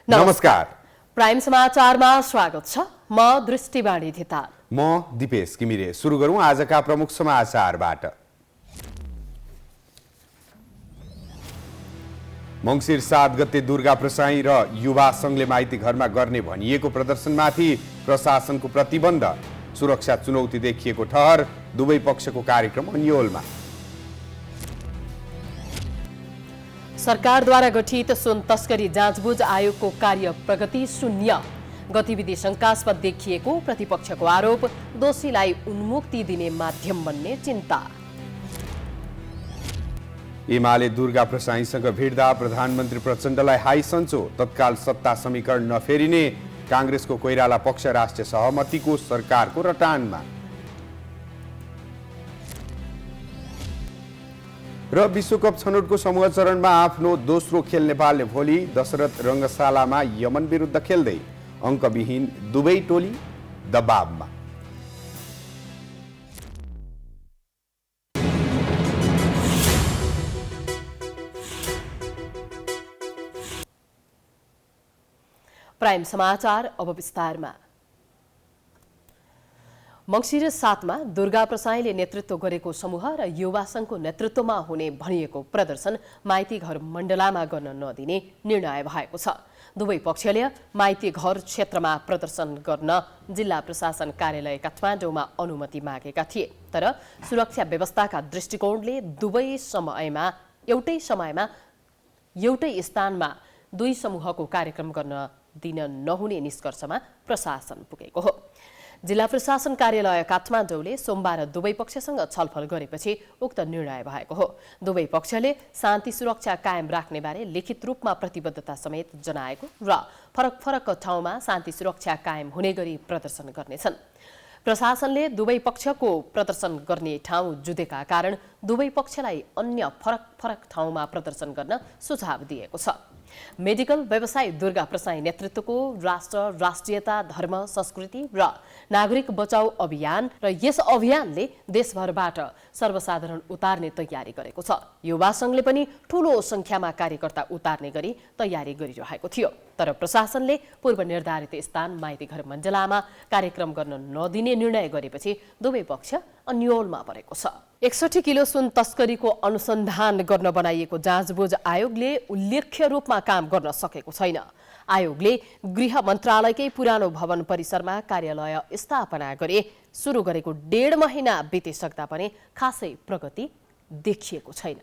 नमस्कार। प्राइम समाचारमा स्वागत छ। म दृष्टिवाणी धिताल। म दिपेश किमिरे। सुरु गरौँ आजका प्रमुख समाचारबाट। मङ्सिर 7 गते दुर्गा प्रसाई र युवा संघले माइती घरमा गर्ने भनिएको प्रदर्शनमाथि प्रशासनको प्रतिबन्ध, सुरक्षा चुनौती देखिएको ठहर, दुवै पक्षको कार्यक्रम अन्योलमा। सरकारद्वारा गठित सुन तस्करी जाँचबुझ आयोगको कार्य प्रगति शून्य, गतिविधि शङ्कास्पद देखिएको प्रतिपक्षको आरोप, दोषीलाई उन्मुक्ति दिने माध्यम बन्ने चिन्ता। एमाले दुर्गा प्रसाईसँग भिड्दा प्रधानमन्त्री प्रचण्डलाई हाई सन्चो, तत्काल सत्ता समीकरण नफेरिने, काङ्ग्रेसको कोइराला पक्ष राष्ट्रिय सहमतिको सरकारको रटानमा। र विश्वकप छनौटको समूह चरणमा आफ्नो दोस्रो खेल नेपालले भोलि दशरथ रङ्गशालामा यमन विरुद्ध खेल्दै, अङ्कविहीन दुवै टोली दबावमा। प्राइम समाचार अब विस्तारमा। मङ्सिर 7 मा दुर्गा प्रसाईले नेतृत्व गरेको समूह र युवा संघको नेतृत्वमा हुने भनिएको प्रदर्शन माइती घर मण्डलामा गर्न नदिने निर्णय भएको छ। दुवै पक्षले माइती घर क्षेत्रमा प्रदर्शन गर्न जिल्ला प्रशासन कार्यालय काठमाडौँमा अनुमति मागेका थिए, तर सुरक्षा व्यवस्थाका दृष्टिकोणले एउटै समयमा एउटै स्थानमा दुई समूहको कार्यक्रम गर्न दिन नहुने निष्कर्षमा प्रशासन पुगेको हो। जिल्ला प्रशासन कार्यालय काठमाडौँले सोमबार दुवै पक्षसँग छलफल गरेपछि उक्त निर्णय भएको हो। दुवै पक्षले शान्ति सुरक्षा कायम राख्ने बारे लिखित रूपमा प्रतिबद्धता समेत जनाएको र फरक फरक ठाउँमा शान्ति सुरक्षा कायम हुने गरी प्रदर्शन गर्नेछन्। प्रशासनले दुवै पक्षको प्रदर्शन गर्ने ठाउँ जुधेका कारण दुवै पक्षलाई अन्य फरक फरक ठाउँमा प्रदर्शन गर्न सुझाव दिएको छ। मेडिकल व्यवसायी दुर्गा प्रसाई नेतृत्वको राष्ट्र, राष्ट्रियता, धर्म, संस्कृति र नागरिक बचाउ अभियान र यस अभियानले देशभरबाट सर्वसाधारण उतार्ने तयारी गरेको छ। युवा संघले पनि ठूलो संख्यामा कार्यकर्ता उतार्ने गरी तयारी गरिरहेको थियो, तर प्रशासनले पूर्व निर्धारित स्थान माइती घर मण्डलामा कार्यक्रम गर्न नदिने निर्णय गरेपछि दुवै पक्ष अन्योलमा परेको छ। 61 किलो सुन तस्करीको अनुसन्धान गर्न बनाइएको जाँचबुझ आयोगले उल्लेख्य रूपमा काम गर्न सकेको छैन। आयोगले गृह मन्त्रालयकै पुरानो भवन परिसरमा कार्यालय स्थापना गरे सुरु गरेको 1.5 महिना बितिसक्दा पनि खासै प्रगति देखिएको छैन।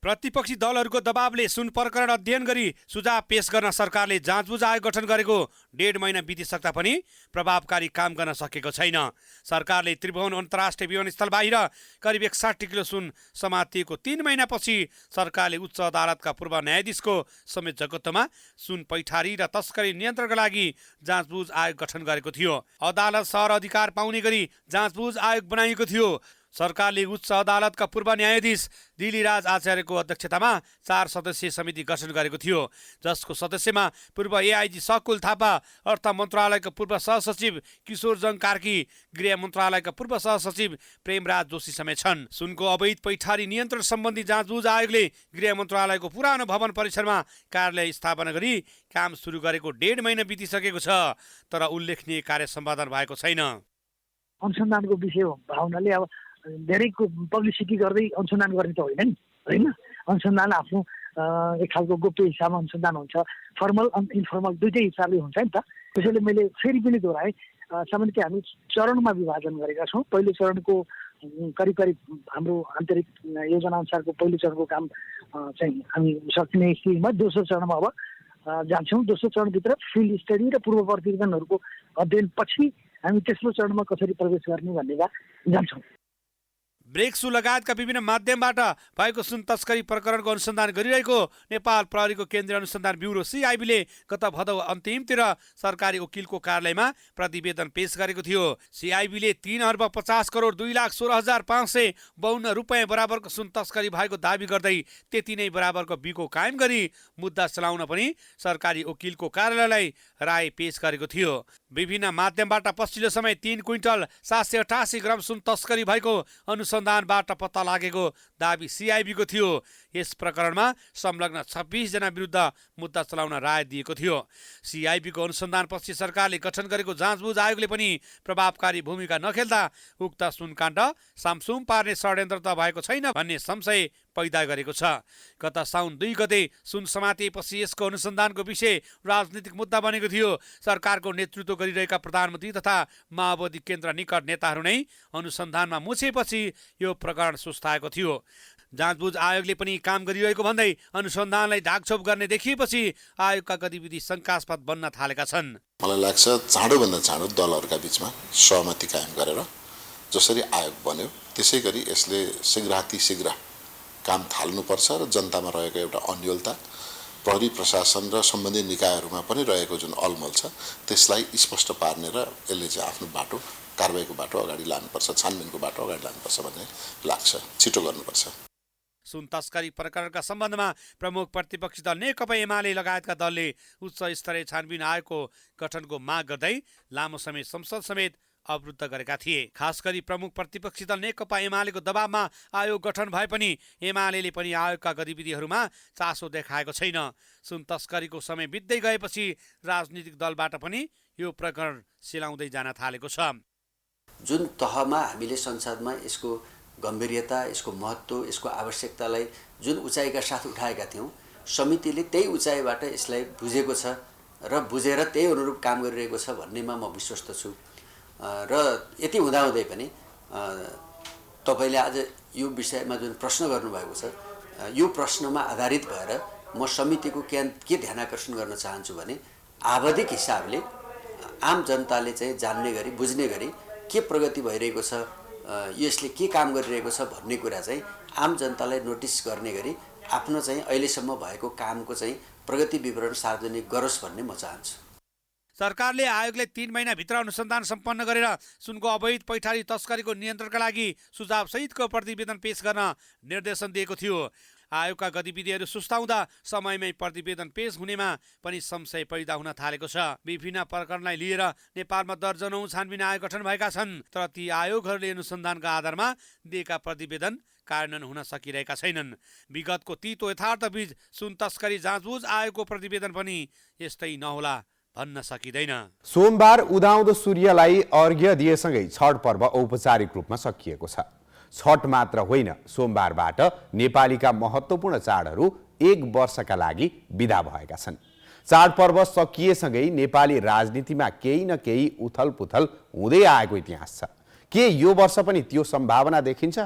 प्रतिपक्षी दलहरूको दबावले सुन प्रकरण अध्ययन गरी सुझाव पेश गर्न सरकारले जाँचबुझ आयोग गठन गरेको 1.5 महिना बितिसक्दा पनि प्रभावकारी काम गर्न सकेको छैन। सरकारले त्रिभुवन अन्तर्राष्ट्रिय विमानस्थल बाहिर करिब 61 किलो सुन समातिएको 3 महिनापछि सरकारले उच्च अदालतका पूर्व न्यायाधीशको समेत जगत्तमा सुन पैठारी र तस्करी नियन्त्रणका लागि जाँचबुझ आयोग गठन गरेको थियो। अदालत सहर अधिकार पाउने गरी जाँचबुझ आयोग बनाइएको थियो। सरकारले उच्च अदालतका पूर्व न्यायाधीश दिलीराज आचार्यको अध्यक्षतामा 4 सदस्यीय समिति गठन गरेको थियो, जसको सदस्यमा पूर्व एआइजी सकुल थापा, अर्थ मन्त्रालयका पूर्व सहसचिव किशोर जङ कार्की, गृह मन्त्रालयका पूर्व सहसचिव प्रेमराज जोशी समेत छन्। सुनको अवैध पैठारी नियन्त्रण सम्बन्धी जाँचबुझ आयोगले गृह मन्त्रालयको पुरानो भवन परिसरमा कार्यालय स्थापना गरी काम सुरु गरेको 1.5 महिना बितिसकेको छ, तर उल्लेखनीय कार्य सम्पादन भएको छैन। अनुसन्धानको विषय भावनाले अब धेरैको पब्लिसिटी गर्दै अनुसन्धान गर्ने त होइन नि, होइन। अनुसन्धान आफ्नो एक खालको गोप्य हिसाबमा अनुसन्धान हुन्छ, फर्मल इन्फर्मल दुइटै हिसाबले हुन्छ नि त। त्यसैले मैले फेरि पनि दोहोऱ्याएँ, सामान्यतया हामी चरणमा विभाजन गरेका छौँ। पहिलो चरणको करिब हाम्रो आन्तरिक योजना अनुसारको पहिलो चरणको काम चाहिँ हामी सकिने स्थितिमा दोस्रो चरणमा अब जान्छौँ। दोस्रो चरणभित्र फिल्ड स्टडी र पूर्व प्रतिवेदनहरूको अध्ययन पछि हामी तेस्रो चरणमा कसरी प्रवेश गर्ने भन्नेमा जान्छौँ। ब्रेक्सु लगायतका विभिन्न माध्यमबाट भएको सुन तस्करी प्रकरणको अनुसन्धान गरिरहेको नेपाल प्रहरीको केन्द्रीय अनुसन्धान ब्युरो सिआइबीले गत भदौ अन्तिमतिर सरकारी वकिलको कार्यालयमा प्रतिवेदन पेश गरेको थियो। सिआइबीले 3 अर्ब 50 करोड 2,16,552 रुपियाँ बराबरको सुन तस्करी भएको दावी गर्दै त्यति नै बराबरको बिको कायम गरी मुद्दा चलाउन पनि सरकारी वकिलको कार्यालयलाई राय पेश गरेको थियो। विभिन्न माध्यमबाट पछिल्लो समय 3 क्विन्टल 788 ग्राम सुन तस्करी भएको अनुसन्धान अनुसन्धानबाट पत्ता लागेको दाबी सिआइबीको थियो। यस प्रकरणमा संलग्न 26 जना विरुद्ध मुद्दा चलाउन राय दिएको थियो। सिआइबीको अनुसन्धानपछि सरकारले गठन गरेको जाँचबुझ आयोगले पनि प्रभावकारी भूमिका नखेल्दा उक्त सुनकाण्ड सामसुम पार्ने षड्यन्त्र त भएको छैन भन्ने संशय पैदा गरेको छ। गत साउन 2 गते सुन समातिएपछि यसको अनुसन्धानको विषय राजनीतिक मुद्दा बनेको थियो। सरकारको नेतृत्व गरिरहेका प्रधानमन्त्री तथा माओवादी केन्द्र निकट नेताहरू नै अनुसन्धानमा मुछेपछि यो प्रकरण सुस्ताएको थियो। जाँचबुझ आयोगले पनि काम गरिरहेको भन्दै अनुसन्धानलाई ढाकछोप गर्ने देखिएपछि आयोगका गतिविधि शङ्कास्पद बन्न थालेका छन्। मलाई लाग्छ चाँडोभन्दा चाँडो दलहरूका बीचमा सहमति कायम गरेर जसरी आयोग बन्यो त्यसै गरी यसले शीघ्र काम थाल्नुपर्छ र जनतामा रहेको एउटा अन्योलता, प्रहरी प्रशासन र सम्बन्धित निकायहरूमा पनि रहेको जुन अलमल छ त्यसलाई स्पष्ट पार्ने र यसले चाहिँ आफ्नो बाटो कारबाहीको बाटो अगाडि लानुपर्छ, छानबिनको बाटो अगाडि लानुपर्छ भन्ने लाग्छ। छिटो गर्नुपर्छ। सुन तस्करी प्रकरणका सम्बन्धमा प्रमुख प्रतिपक्षी दल नेकपा एमाले लगायतका दलले उच्च स्तरीय छानबिन आयोगको गठनको माग गर्दै लामो समय संसद समेत अवरुद्ध गरेका थिए। खास गरी प्रमुख प्रतिपक्षी दल नेकपा एमालेको दबावमा आयोग गठन भए पनि एमालेले पनि आयोगका गतिविधिहरूमा चासो देखाएको छैन। सुन तस्करीको समय बित्दै गएपछि राजनीतिक दलबाट पनि यो प्रकरण सिलाउँदै जान थालेको छ। जुन तहमा हामीले संसदमा यसको गम्भीर्यता, यसको महत्त्व, यसको आवश्यकतालाई जुन उचाइका साथ उठाएका थियौँ, समितिले त्यही उचाइबाट यसलाई बुझेको छ र बुझेर त्यही अनुरूप काम गरिरहेको छ भन्नेमा म विश्वस्त छु। र यति हुँदाहुँदै पनि तपाईँले आज यो विषयमा जुन प्रश्न गर्नुभएको छ, यो प्रश्नमा आधारित भएर म समितिको के ध्यान आकर्षण गर्न चाहन्छु भने आवधिक हिसाबले आम जनताले चाहिँ जान्ने गरी, बुझ्ने गरी के प्रगति भइरहेको छ, यसले के काम गरिरहेको छ भन्ने कुरा चाहिँ आम जनतालाई नोटिस गर्ने गरी आफ्नो चाहिँ अहिलेसम्म भएको कामको चाहिँ प्रगति विवरण सार्वजनिक गरोस् भन्ने म चाहन्छु। सरकारले आयोगले 3 महिनाभित्र अनुसन्धान सम्पन्न गरेर सुनको अवैध पैठारी तस्करीको नियन्त्रणका लागि सुझाव सहितको प्रतिवेदन पेश गर्न निर्देशन दिएको थियो। आयोगका गतिविधिहरू सुस्ताउँदा समयमै प्रतिवेदन पेश हुनेमा पनि संशय पैदा हुन थालेको छ। विभिन्न प्रकरणलाई लिएर नेपालमा दर्जनौं छानबिन आयोग गठन भएका छन्, तर ती आयोगहरूले अनुसन्धानका आधारमा दिएका प्रतिवेदन कार्यान्वयन हुन सकिरहेका छैनन्। विगतको तीतो यथार्थबीच सुन तस्करी जाँचबुझ आयोगको प्रतिवेदन पनि यस्तै नहोला भन्न सकिँदैन। सोमबार उदाउँदो सूर्यलाई अर्घ्य दिएसँगै छठ पर्व औपचारिक रूपमा सकिएको छ। छठ मात्र होइन, सोमबारबाट नेपालीका महत्त्वपूर्ण चाडहरू 1 वर्षका लागि बिदा भएका छन्। चाडपर्व सकिएसँगै नेपाली राजनीतिमा केही न केही उथलपुथल हुँदै आएको इतिहास छ। के यो वर्ष पनि त्यो सम्भावना देखिन्छ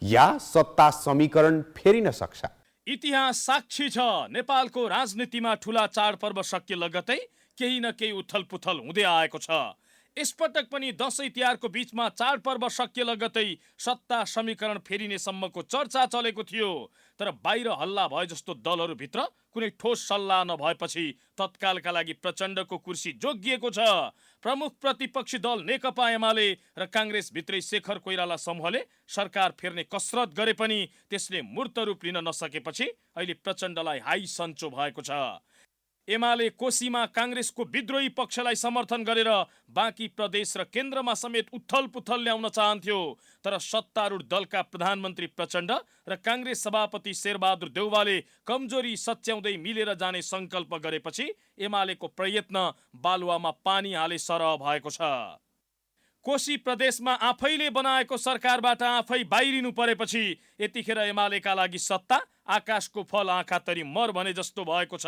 या सत्ता समीकरण फेरिन सक्छ? इतिहास साक्षी छ, नेपालको राजनीतिमा ठूला चाडपर्व सकिए लगतै केही न केही उथलपुथल हुँदै आएको छ। यसपटक पनि दशैं तिहारको बीचमा चाडपर्व सकिए लगतै सत्ता समीकरण फेरिने सम्मको चर्चा चलेको थियो। तर बाहिर हल्ला भए जस्तो दलहरूभित्र कुनै ठोस सल्लाह नभएपछि तत्कालका लागि प्रचण्डको कुर्सी जोगिएको छ। प्रमुख प्रतिपक्षी दल नेकपा एमाले र काङ्ग्रेस भित्रै शेखर कोइराला समूहले सरकार फेर्ने कसरत गरे पनि त्यसले मूर्त रूप लिन नसकेपछि अहिले प्रचण्डलाई हाई सन्चो भएको छ। एमाले कोशीमा काङ्ग्रेसको विद्रोही पक्षलाई समर्थन गरेर बाँकी प्रदेश र केन्द्रमा समेत उथलपुथल ल्याउन चाहन्थ्यो। तर सत्तारूढ दलका प्रधानमन्त्री प्रचण्ड र काङ्ग्रेस सभापति शेरबहादुर देउवाले कमजोरी सच्याउँदै मिलेर जाने सङ्कल्प गरेपछि एमालेको प्रयत्न बालुवामा पानी हाले सरह भएको छ। कोशी प्रदेशमा आफैले बनाएको सरकारबाट आफै बाहिरिनु परेपछि यतिखेर एमालेका लागि सत्ता आकाशको फल आँखा तरी मर भने जस्तो भएको छ।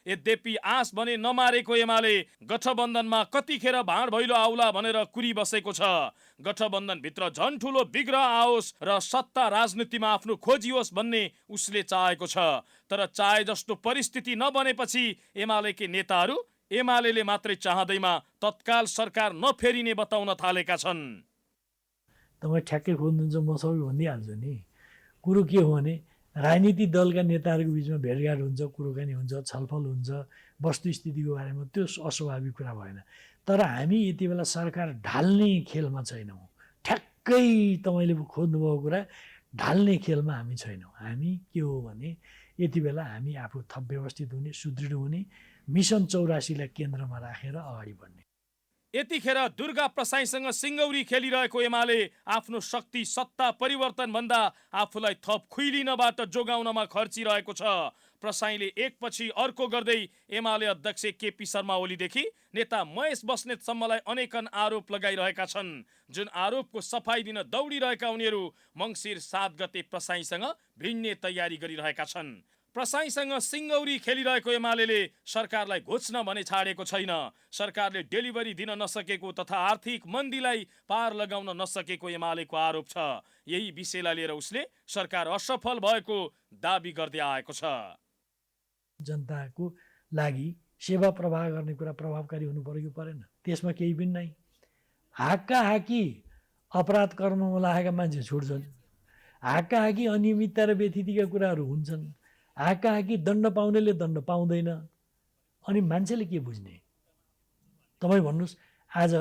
यद्यपि आस भने नमारेको एमाले गठबन्धनमा कतिखेर भाँड भैलो आउला भनेर कुरी बसेको छ। गठबन्धनभित्र झन् ठुलो विग्रह आओस् र सत्ता राजनीतिमा आफ्नो खोजियोस् भन्ने उसले चाहेको छ। तर चाहे जस्तो परिस्थिति नबनेपछि एमालेकै नेताहरू एमालेले मात्रै चाहँदैमा तत्काल सरकार नफेरिने बताउन थालेका छन्। तपाईँ ठ्याक्कै खोज्नुहुन्छ, म सबै भनिदिइहाल्छु नि। कुरो के हो भने राजनीतिक दलका नेताहरूको बिचमा भेटघाट हुन्छ, कुरोकानी हुन्छ, छलफल हुन्छ, वस्तुस्थितिको बारेमा, त्यो अस्वाभाविक कुरा भएन। तर हामी यति बेला सरकार ढाल्ने खेलमा छैनौँ। ठ्याक्कै तपाईँले खोज्नुभएको कुरा ढाल्ने खेलमा हामी छैनौँ। हामी के हो भने यति बेला हामी आफू थप व्यवस्थित हुने, सुदृढ हुने, मिसन 84लाई केन्द्रमा राखेर अगाडि बढ्ने। यतिखेर दुर्गा प्रसाईसँग सिङ्गौरी खेलिरहेको एमाले आफ्नो शक्ति सत्ता परिवर्तनभन्दा आफूलाई थप खुइलिनबाट जोगाउनमा खर्चिरहेको छ। प्रसाईले एकपछि अर्को गर्दै एमाले अध्यक्ष केपी शर्मा ओलीदेखि नेता महेश बस्नेतसम्मलाई अनेकन आरोप लगाइरहेका छन्। जुन आरोपको सफाई दिन दौडिरहेका उनीहरू मङ्सिर 7 गते प्रसाईसँग भिड्ने तयारी गरिरहेका छन्। प्रसाईसँग सिङ्गौरी खेलिरहेको एमाले सरकारलाई घोच्न भने छाडेको छैन। सरकारले डेलिभरी दिन नसकेको तथा आर्थिक मन्दीलाई पार लगाउन नसकेको एमालेको आरोप छ। यही विषयलाई लिएर उसले सरकार असफल भएको दाबी गर्दै आएको छ। जनताको लागि सेवा प्रवाह गर्ने कुरा प्रभावकारी हुनु पर्यो कि परेन, त्यसमा केही पनि नै। हाक्का हाकी अपराध कर्ममा लागेका मान्छे छुट्छन्, हाक्का हाकी अनियमितता र व्यथितिका कुराहरू हुन्छन्, हाक्का हाकी दण्ड पाउनेले दण्ड पाउँदैन। अनि मान्छेले के बुझ्ने? तपाईँ भन्नुहोस्, आज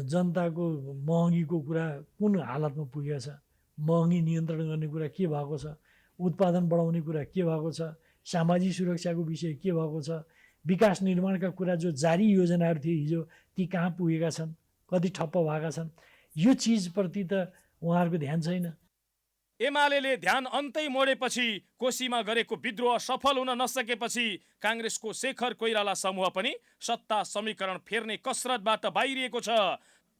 जनताको महँगीको कुरा कुन हालतमा पुगेको छ? महँगी नियन्त्रण गर्ने कुरा के भएको छ? उत्पादन बढाउने कुरा के भएको छ? सामाजिक सुरक्षाको विषय के भएको छ? विकास निर्माणका कुरा जो जारी योजनाहरू थिए हिजो ती कहाँ पुगेका छन्? कति ठप्प भएका छन्? यो चिजप्रति त उहाँहरूको ध्यान छैन। एमाले ध्यान अन्तै मोडेपछि कोशीमा गरेको विद्रोह सफल हुन नसकेपछि काङ्ग्रेसको शेखर कोइराला समूह पनि सत्ता समीकरण फेर्ने कसरतबाट बाहिरिएको छ।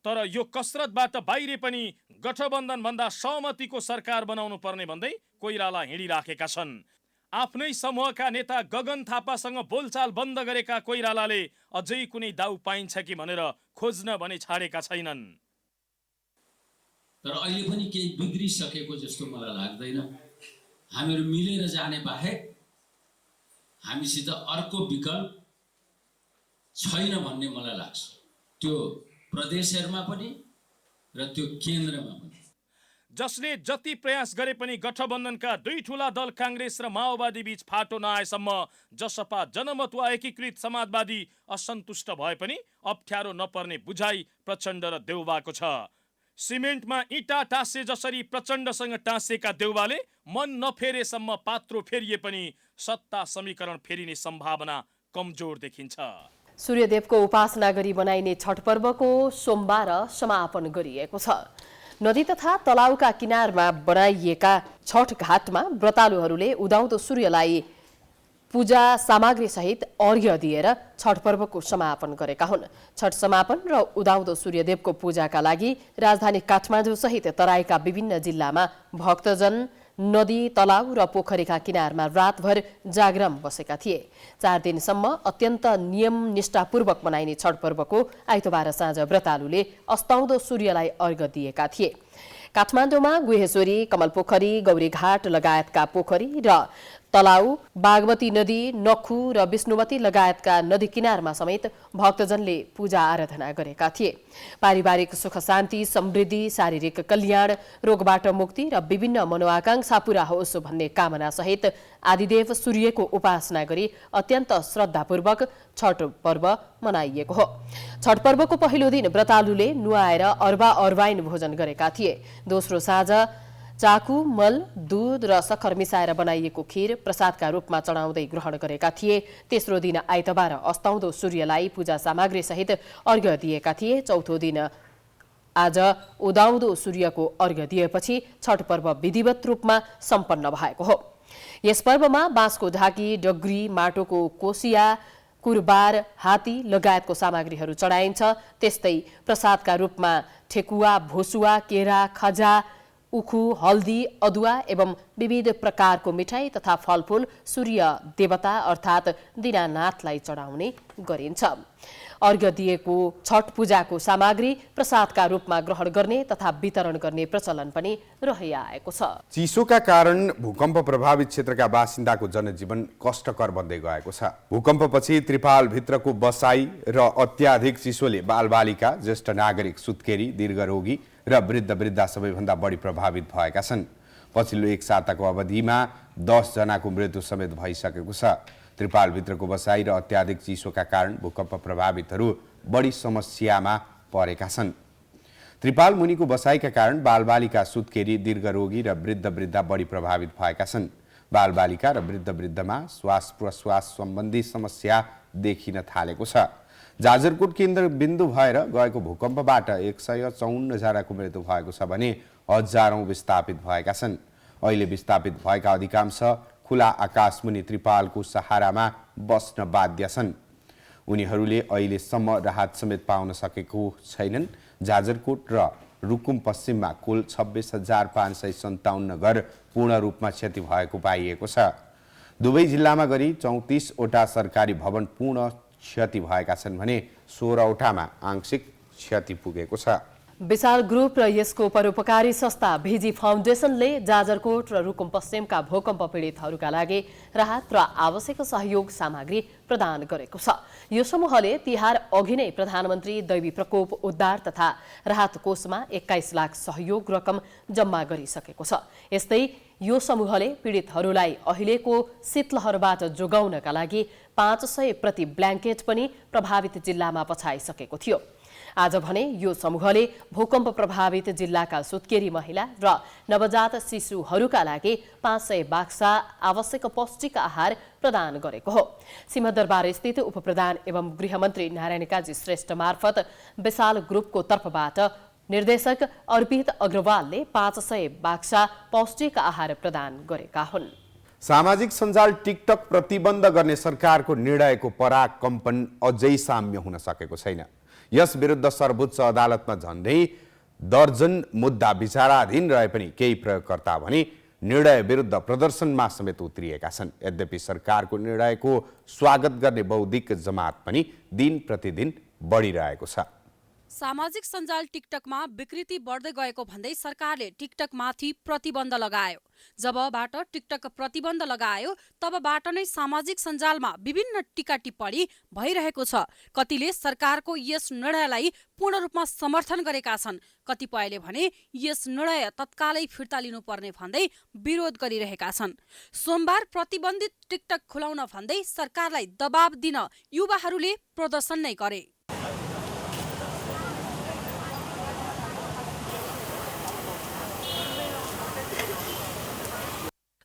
तर यो कसरतबाट बाहिरे पनि गठबन्धनभन्दा सहमतिको सरकार बनाउनु पर्ने भन्दै कोइराला हिँडिराखेका छन्। आफ्नै समूहका नेता गगन थापासँग बोलचाल बन्द गरेका कोइरालाले अझै कुनै दाउ पाइन्छ कि भनेर खोज्न भने छाडेका छैनन्। तर अहिले पनि केही बिग्रिसकेको जस्तो मलाई लाग्दैन। हामीहरू मिलेर जाने बाहेक हामीसित अर्को विकल्प छैन भन्ने मलाई लाग्छ, त्यो प्रदेशहरूमा पनि र त्यो केन्द्रमा पनि। जसले जति प्रयास गरे पनि गठबन्धनका दुई ठूला दल काङ्ग्रेस र माओवादी बीच फाटो नआएसम्म जसपा जनमत वा एकीकृत समाजवादी असन्तुष्ट भए पनि अप्ठ्यारो नपर्ने बुझाइ प्रचण्ड र देउबाको छ। सिमेन्टमा इँटा टाँसे जसरी प्रचण्डसँग टाँसेका देउबाले मन नफेरेसम्म पात्रो फेरिए पनि सत्ता समीकरण फेरिने सम्भावना कमजोर देखिन्छ। सूर्यदेवको उपासना गरी बनाइने छठ पर्वको सोमबार समापन गरिएको छ। नदी तथा तलाउका किनारमा बनाइएका छठ घाटमा व्रतालुहरूले उदाउँदो सूर्यलाई पूजा सामग्री सहित अर्घ्य दिएर छठ पर्वको समापन गरेका हुन्। छठ समापन र उदाउँदो सूर्यदेवको पूजाका लागि राजधानी काठमाडौँ सहित तराईका विभिन्न जिल्लामा भक्तजन नदी तलाउ र पोखरीका किनारमा रातभर जागरण बसेका थिए। 4 दिनसम्म अत्यन्त नियम निष्ठापूर्वक मनाइने छठ पर्वको आइतबार साँझ व्रतालुले अस्ताउँदो सूर्यलाई अर्घ्य दिएका थिए। काठमाडौँमा गुहेश्वरी, कमलपोखरी, गौरीघाट लगायतका पोखरी र तलाउ, बागमती नदी, नखु र विष्णुवती लगायतका नदी किनारमा समेत भक्तजनले पूजा आराधना गरेका थिए। पारिवारिक सुख शान्ति, समृद्धि, शारीरिक कल्याण, रोगबाट मुक्ति र विभिन्न मनोआकांक्षा पूरा होस् भन्ने कामना सहित आदिदेव सूर्यको उपासना गरी अत्यन्त श्रद्धापूर्वक छठ पर्व मनाइएको हो। छठ पर्वको पहिलो दिन व्रतालुले नुहाएर अर्बा अर्बाइन भोजन गरेका थिए। दोस्रो साँझ चाकु, मल, दूध र सक्खर मिसाएर बनाइएको खीर प्रसादका रूपमा चढाउँदै ग्रहण गरेका थिए। तेस्रो दिन आइतबार अस्ताउँदो सूर्यलाई पूजा सामग्री सहित अर्घ्य दिएका थिए। चौथो दिन आज उदाउँदो सूर्यको अर्घ्य दिएपछि छठ पर्व विधिवत रूपमा सम्पन्न भएको हो। यस पर्वमा बाँसको ढाकी, डग्री, माटोको कोसिया, कुरबार, हात्ती लगायतको सामग्रीहरू चढाइन्छ। त्यस्तै प्रसादका रूपमा ठेकुवा, भोसुवा, केरा, खजा, उखु, हल्दी, अदुवा एवं विविध प्रकारको मिठाई तथा फलफूल सूर्य देवता अर्थात् दीनानाथलाई चढाउने गरिन्छ। अर्घ्य दिएको छठ पूजाको सामग्री प्रसादका रूपमा ग्रहण गर्ने तथा वितरण गर्ने प्रचलन पनि रहिआएको छ। चिसोका कारण भूकम्प प्रभावित क्षेत्रका बासिन्दाको जनजीवन कष्टकर बन्दै गएको छ। भूकम्पपछि त्रिपालभित्रको बसाई र अत्याधिक चिसोले बालबालिका, ज्येष्ठ नागरिक, सुत्केरी, दीर्घरोगी र वृद्ध वृद्धा सबैभन्दा बढी प्रभावित भएका छन्। पछिल्लो 1 साताको अवधिमा 10 जनाको मृत्यु समेत भइसकेको छ। त्रिपालभित्रको बसाई र अत्याधिक चिसोका कारण भूकम्प प्रभावितहरू बढी समस्यामा परेका छन्। त्रिपाल मुनिको बसाइका कारण बालबालिका, सुत्केरी, दीर्घरोगी र वृद्ध वृद्धा बढी प्रभावित भएका छन्। बालबालिका र वृद्ध वृद्धमा श्वास प्रश्वास सम्बन्धी समस्या देखिन थालेको छ। जाजरकोट केन्द्रबिन्दु भएर गएको भूकम्पबाट 154 जनाको मृत्यु भएको छ भने हजारौं विस्थापित भएका छन्। अहिले विस्थापित भएका अधिकांश खुला आकाशमुनि त्रिपालको सहारामा बस्न बाध्य छन्। उनीहरूले अहिलेसम्म राहत समेत पाउन सकेको छैनन्। जाजरकोट र रुकुम पश्चिममा कुल 26,557 घर पूर्ण रूपमा क्षति भएको पाइएको छ। दुवै जिल्लामा गरी 34 वटा सरकारी भवन पूर्ण क्षति भएका छन् भने 16 वटामा आंशिक क्षति पुगेको छ। विशाल ग्रुप र यसको परोपकारी संस्था भिजी फाउन्डेसनले जाजरकोट र रुकुम पश्चिमका भूकम्प पीडितहरूका लागि राहत र आवश्यक सहयोग सामग्री प्रदान गरेको छ। यो समूहले तिहार अघि नै प्रधानमन्त्री दैवी प्रकोप उद्धार तथा राहत कोषमा 21 लाख सहयोग रकम जम्मा गरिसकेको छ। यस्तै यो समूहले पीडितहरूलाई अहिलेको शीतलहरबाट जोगाउनका लागि 500 प्रति ब्ल्याङ्केट पनि प्रभावित जिल्लामा पछाइसकेको थियो। आज भने यो समूहले भूकम्प प्रभावित जिल्लाका सुत्केरी महिला र नवजात शिशुहरूका लागि 500 बाक्सा आवश्यक पौष्टिक आहार प्रदान गरेको हो। सिंहदरबार स्थित उपप्रधान एवं गृहमन्त्री नारायण काजी श्रेष्ठ मार्फत विशाल ग्रुपको तर्फबाट निर्देशक अर्पित अग्रवालले 500 बाक्सा पौष्टिक आहार प्रदान गरेका हुन्। सामाजिक सञ्जाल टिकटक प्रतिबन्ध गर्ने सरकारको निर्णयको पराकम्पन अझै साम्य हुन सकेको छैन। यस विरुद्ध सर्वोच्च अदालतमा झन्डै दर्जन मुद्दा विचाराधीन रहे पनि केही प्रयोगकर्ता भने निर्णय विरुद्ध प्रदर्शनमा समेत उत्रिएका छन्। यद्यपि सरकारको निर्णयको स्वागत गर्ने बौद्धिक जमात पनि दिन प्रतिदिन बढिरहेको छ। सामाजिक सञ्जाल टिकटकमा विकृति बढ्दै गएको भन्दै सरकारले टिकटकमाथि प्रतिबन्ध लगायो। जबबाट टिकटक प्रतिबन्ध लगायो तबबाट नै सामाजिक सञ्जालमा विभिन्न टीका टिप्पणी भइरहेको छ। कतिले सरकारको यस निर्णयलाई पूर्ण रूपमा समर्थन गरेका छन्, कतिपयले भने यस निर्णय तत्कालै फिर्ता लिनुपर्ने भन्दै विरोध गरिरहेका छन्। सोमबार प्रतिबन्धित टिकटक खुलाउन भन्दै सरकारलाई दबाब दिन युवाहरूले प्रदर्शन नै गरे।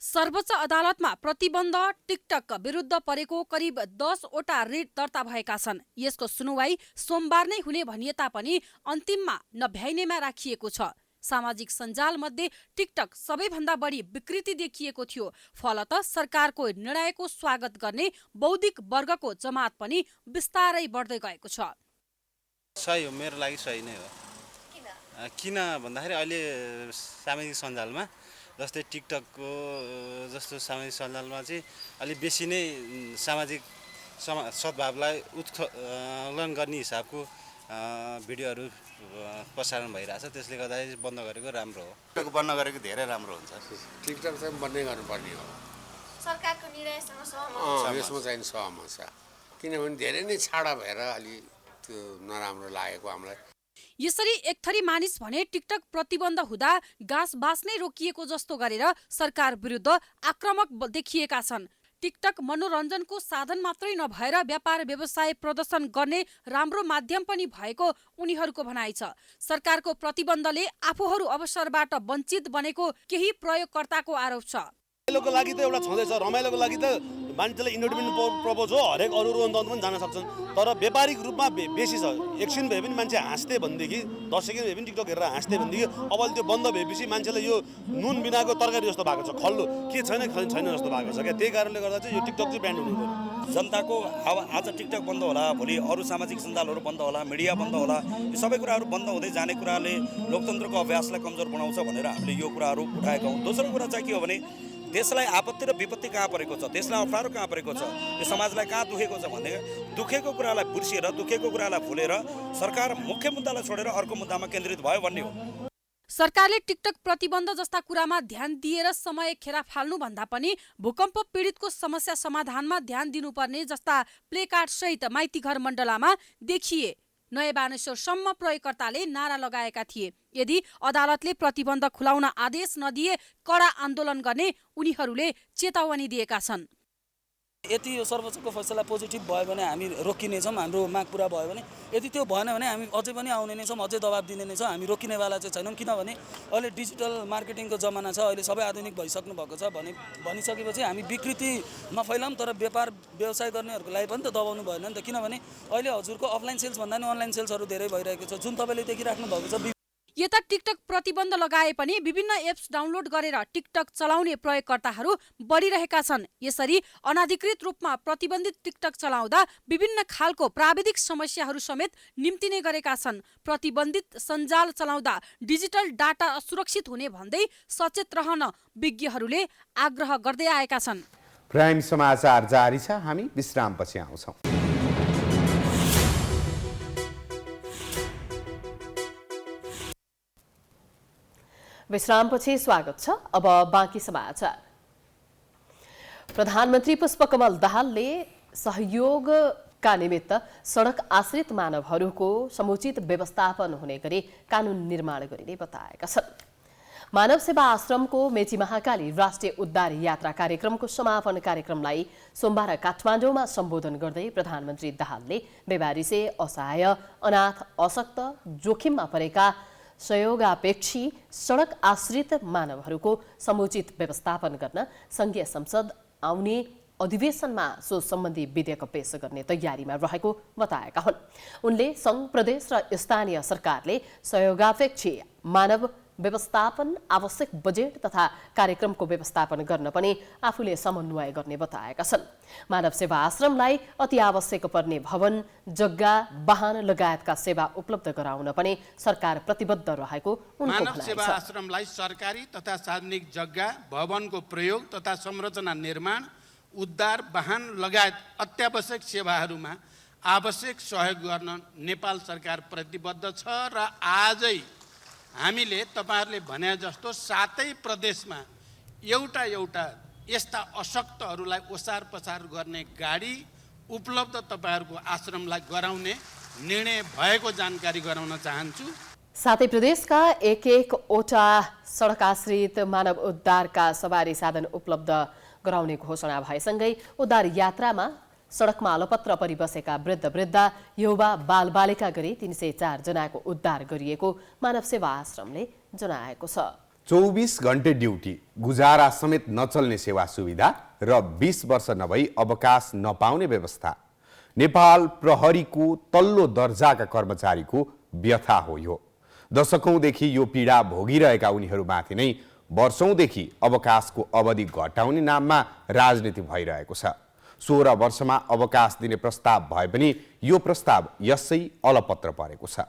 सर्वोच्च अदालतमा प्रतिबन्ध टिकटक विरुद्ध परेको करिब 10 वटा रिट दर्ता भएका छन्। यसको सुनुवाई सोमबार नै हुने भनिए तापनि अन्तिममा नभ्याइनेमा राखिएको छ। सामाजिक सञ्जाल मध्ये टिकटक सबैभन्दा बढी विकृति देखिएको थियो। फलत सरकारको निर्णयको स्वागत गर्ने बौद्धिक वर्गको जमात पनि बिस्तारै बढ्दै गएको छ। सही हो, मेरो लागि सही नै हो। किन भन्दाखेरि अहिले सामाजिक सञ्जालमा जस्तै टिकटकको जस्तो सामाजिक सञ्जालमा चाहिँ अलि बेसी नै सामाजिक सद्भावलाई उत्कलन गर्ने हिसाबको भिडियोहरू प्रसारण भइरहेछ। त्यसले गर्दाखेरि बन्द गरेको राम्रो हो। टिकटक बन्द गरेको धेरै राम्रो हुन्छ। टिकटक चाहिँ बन्दै गर्नुपर्ने हो। सरकारको निर्णयसँग सहमत यसमा चाहिँ सहमत छ। किनभने धेरै नै छाडा भएर अलि त्यो नराम्रो लागेको हामीलाई। यसरी एक थरी मानिस भने टिकटक प्रतिबन्ध हुँदा गाँस बाँच्नै रोकिएको जस्तो गरेर सरकार विरुद्ध आक्रामक देखिएका छन्। टिकटक मनोरञ्जनको साधन मात्रै नभएर व्यापार व्यवसाय प्रदर्शन गर्ने राम्रो माध्यम पनि भएको उनीहरूको भनाइ छ। सरकारको प्रतिबन्धले आफूहरू अवसरबाट वञ्चित बनेको केही प्रयोगकर्ताको आरोप छ। रमाइलोको लागि त एउटा छँदैछ, रमाइलोको लागि त मान्छेले इन्टरटेनमेन्ट पर्पज हो, हरेक अरू अन्त पनि जान सक्छन्। तर व्यापारिक रूपमा बेसी छ। एकछिन भए पनि मान्छे हाँस्थे भनेदेखि 10 सेकेन्ड भए पनि टिकटक हेरेर हाँस्थे भनेदेखि अब अहिले त्यो बन्द भएपछि मान्छेले यो नुन बिनाको तरकारी जस्तो भएको छ, खल्लो के छैन जस्तो भएको छ क्या। त्यही कारणले गर्दा चाहिँ यो टिकटक चाहिँ ब्यान्ड हुनु पर्यो। जनताको अब आज टिकटक बन्द होला, भोलि अरू सामाजिक सञ्जालहरू बन्द होला, मिडिया बन्द होला, यो सबै कुराहरू बन्द हुँदै जाने कुराले लोकतन्त्रको अभ्यासलाई कमजोर बनाउँछ भनेर हामीले यो कुराहरू उठाएका हौँ। दोस्रो कुरा चाहिँ के हो भने देशलाई आपत्ति र विपत्ति कहाँ परेको छ, देशलाई अप्ठ्यारो कहाँ परेको छ, यो समाजलाई कहाँ दुखेको छ भने दुखेको कुरालाई बिर्सिएर, दुखेको कुरालाई भुलेर सरकार मुख्य मुद्दालाई छोडेर अर्को मुद्दामा केन्द्रित भयो भन्ने हो। सरकारले टिकटक प्रतिबन्ध जस्ता कुरामा ध्यान दिएर समय खेरा फाल्नु भन्दा पनि भूकम्प पीडितको समस्या समाधानमा ध्यान दिनुपर्ने जस्ता प्लेकार्ड सहित माइतीघर मण्डलामा देखिए। नयाँ बानेश्वरसम्म प्रयोगकर्ताले नारा लगाएका थिए। यदि अदालतले प्रतिबन्ध खुलाउन आदेश नदिए कडा आन्दोलन गर्ने उनीहरूले चेतावनी दिएका छन्। यदि यो सर्वोच्चको फैसला पोजिटिभ भयो भने हामी रोकिनेछौँ, हाम्रो माग पुरा भयो भने। यदि त्यो भएन भने हामी अझै पनि आउने नै छौँ, अझै दबाब दिने नै छौँ। हामी रोकिनेवाला चाहिँ छैनौँ, किनभने अहिले डिजिटल मार्केटिङको जमाना छ, अहिले सबै आधुनिक भइसक्नु भएको छ। भनिसकेपछि हामी विकृति नफैलाऊँ, तर व्यापार व्यवसाय गर्नेहरूको लागि पनि त दबाउनु भएन नि त। किनभने अहिले हजुरको अफलाइन सेल्स भन्दा नि अनलाइन सेल्सहरू धेरै भइरहेको छ, जुन तपाईँले देखिराख्नु भएको छ। यता टिकटक प्रतिबन्ध लगाए पनि विभिन्न एप्स डाउनलोड गरेर टिकटक चलाउने प्रयोगकर्ताहरू बढिरहेका छन्। यसरी अनाधिकृत रूपमा प्रतिबन्धित टिकटक चलाउँदा विभिन्न खालको प्राविधिक समस्याहरू समेत निम्तिने गरेका छन्। प्रतिबन्धित सञ्जाल चलाउँदा डिजिटल डाटा असुरक्षित हुने भन्दै सचेत रहन विज्ञहरूले आग्रह गर्दै आएका छन्। प्राइम समाचार जारी छ, हामी विश्रामपछि आउँछौँ। विश्रामपछि स्वागत छ। अब बाँकी समाचार। प्रधानमन्त्री पुष्पकमल दाहालले सहयोगका निमित्त सडक आश्रित मानवहरूको समुचित व्यवस्थापन हुने गरी कानुन निर्माण गरिने बताएका छन्। मानव सेवा आश्रमको मेची महाकाली राष्ट्रिय उद्धार यात्रा कार्यक्रमको समापन कार्यक्रमलाई सोमबार काठमाडौँमा सम्बोधन गर्दै प्रधानमन्त्री दाहालले बेवारिसे, असहाय, अनाथ, अशक्त, जोखिममा परेका सहयोगापेक्षी सडक आश्रित मानवहरूको समुचित व्यवस्थापन गर्न संघीय संसद आउने अधिवेशनमा सो सम्बन्धी विधेयक पेश गर्ने तयारीमा रहेको बताएका हुन्। उनले सङ्घ, प्रदेश र स्थानीय सरकारले सहयोगापेक्षी मानव व्यवस्थापन, आवश्यक बजेट तथा कार्यक्रमको व्यवस्थापन गर्न पनि आफूले समन्वय गर्ने बताएका छन्। मानव सेवा आश्रमलाई अति आवश्यक पर्ने भवन, जग्गा, वाहन लगायतका सेवा उपलब्ध गराउन पनि सरकार प्रतिबद्ध रहेको उनको भनाइ छ। मानव सेवा आश्रमलाई सरकारी तथा सार्वजनिक जग्गा, भवनको प्रयोग तथा संरचना निर्माण, उद्धार, वाहन लगायत अत्यावश्यक सेवाहरूमा आवश्यक सहयोग गर्न नेपाल सरकार प्रतिबद्ध छ र आजै हामीले तपाईहरुले भने जस्तो सातै प्रदेशमा एउटा यस्ता अशक्तहरूलाई ओसार पसार गर्ने गाडी उपलब्ध तपाईहरुको आश्रमलाई गराउने निर्णय भएको जानकारी गराउन चाहन्छु। सातै प्रदेशका एक-एकवटा सडक आश्रित मानव उद्धारका सवारी साधन उपलब्ध गराउने घोषणा भएसँगै उद्धार यात्रामा सडकमा अलपत्र परिबसेका वृद्ध, युवा, बालबालिका गरी 304 जनाको उद्धार गरिएको मानव सेवा आश्रमले जनाएको छ। 24 घण्टे ड्युटी, गुजारा समेत नचल्ने सेवा सुविधा र 20 वर्ष नभई अवकाश नपाउने व्यवस्था नेपाल प्रहरीको तल्लो दर्जाका कर्मचारीको व्यथा हो। यो दशकौंदेखि यो पीडा भोगिरहेका उनीहरूमाथि नै वर्षौंदेखि अवकाशको अवधि घटाउने नाममा राजनीति भइरहेको छ। 16 वर्षमा अवकाश दिने प्रस्ताव भए पनि यो प्रस्ताव यसै अलपत्र परेको छ।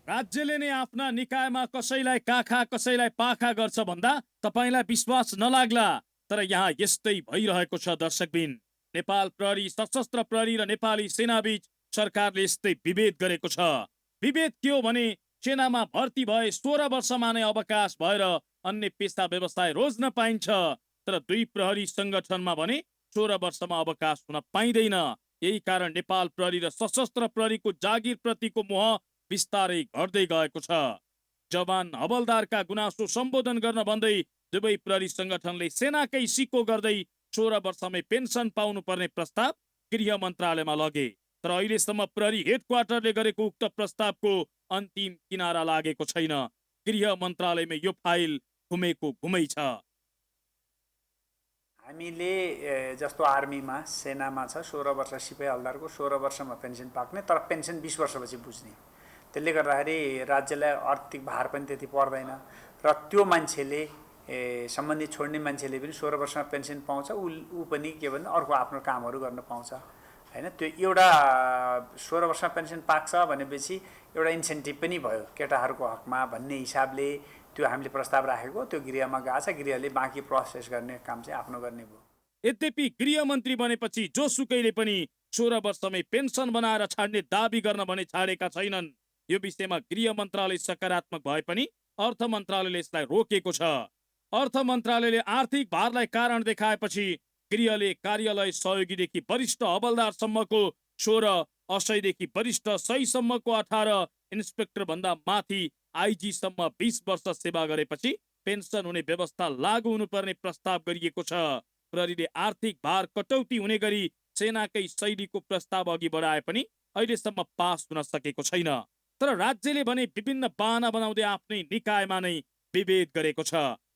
राज्यले नै आफ्ना निकायमा कसैलाई काखा कसैलाई पाखा गर्छ भन्दा तपाईलाई विश्वास नलाग्ला, तर यहाँ यस्तै भइरहेको छ। दर्शकबिन, नेपाल प्रहरी, सशस्त्र प्रहरी र नेपाली सेनाबीच सरकारले यस्तै विभेद गरेको छ। विभेद के हो भने सेनामा भर्ती भए 16 वर्षमा नै अवकाश भएर अन्य पेशा व्यवसाय रोज्न पाइन्छ, तर दुई प्रहरी संगठनमा भने 16 वर्षमा अवकाश हुन पाइँदैन। यही कारण नेपाल प्रहरी र सशस्त्र प्रहरीको जागिर प्रतिको मोह बिस्तारै घट्दै गएको छ। जवान हवलदारका गुनासो सम्बोधन गर्न भन्दै दुवै प्रहरी संगठनले सेनाकै सिको गर्दै 16 वर्षमै पेन्सन पाउनुपर्ने प्रस्ताव गृह मन्त्रालयमा लगे, तर अहिलेसम्म प्रहरी हेडक्वार्टरले गरेको उक्त प्रस्तावको अन्तिम किनारा लागेको छैन। गृह मन्त्रालयमा यो फाइल घुमेको घुमै छ। हामीले जस्तो आर्मीमा, सेनामा छ 16 वर्ष सिपाही हवलदारको 16 वर्षमा पेन्सन पाक्ने, तर पेन्सन 20 वर्षपछि बुझ्ने। त्यसले गर्दाखेरि राज्यलाई आर्थिक भार पनि त्यति पर्दैन र त्यो मान्छेले सम्बन्धित छोड्ने मान्छेले पनि 16 वर्षमा पेन्सन पाउँछ। ऊ पनि के भन्दा अर्को आफ्नो कामहरू गर्न पाउँछ हैन। त्यो एउटा 16 वर्षमा पेन्सन पाक्छ भनेपछि एउटा इन्सेन्टिभ पनि भयो केटाहरूको हकमा भन्ने हिसाबले त्यो हामीले प्रस्ताव राखेको, त्यो गृहमा गएको छ। गृहले बाँकी प्रोसेस गर्ने काम चाहिँ आफ्नो गर्ने भयो। यद्यपि गृहमन्त्री बनेपछि जोसुकैले पनि 16 वर्षमै पेन्सन बनाएर छाड्ने दाबी गर्न भने छाडेका छैनन्। यो विषयमा गृह मन्त्रालय सकारात्मक भए पनि अर्थ मन्त्रालयले यसलाई रोकेको छ। अर्थ मन्त्रालयले आर्थिक भारलाई कारण देखाएपछि गृहले कार्यालय सहयोगीदेखि वरिष्ठ हवलदारसम्मको 16, असैदेखि वरिष्ठ सहीसम्मको 18, इन्सपेक्टर भन्दा माथि आइजी सम्म 20 वर्ष सेवा गरेपछि पेन्सन हुने व्यवस्था लागू हुनुपर्ने प्रस्ताव गरिएको छ। प्रहरीले आर्थिक भार कटौती हुने गरी सेनाकै शैलीको प्रस्ताव अघि बढाए पनि अहिलेसम्म पास हुन सकेको छैन। तर राज्यले भने विभिन्न बहाना बनाउँदै आफ्नै निकायमा नै विभेद गरेको छ।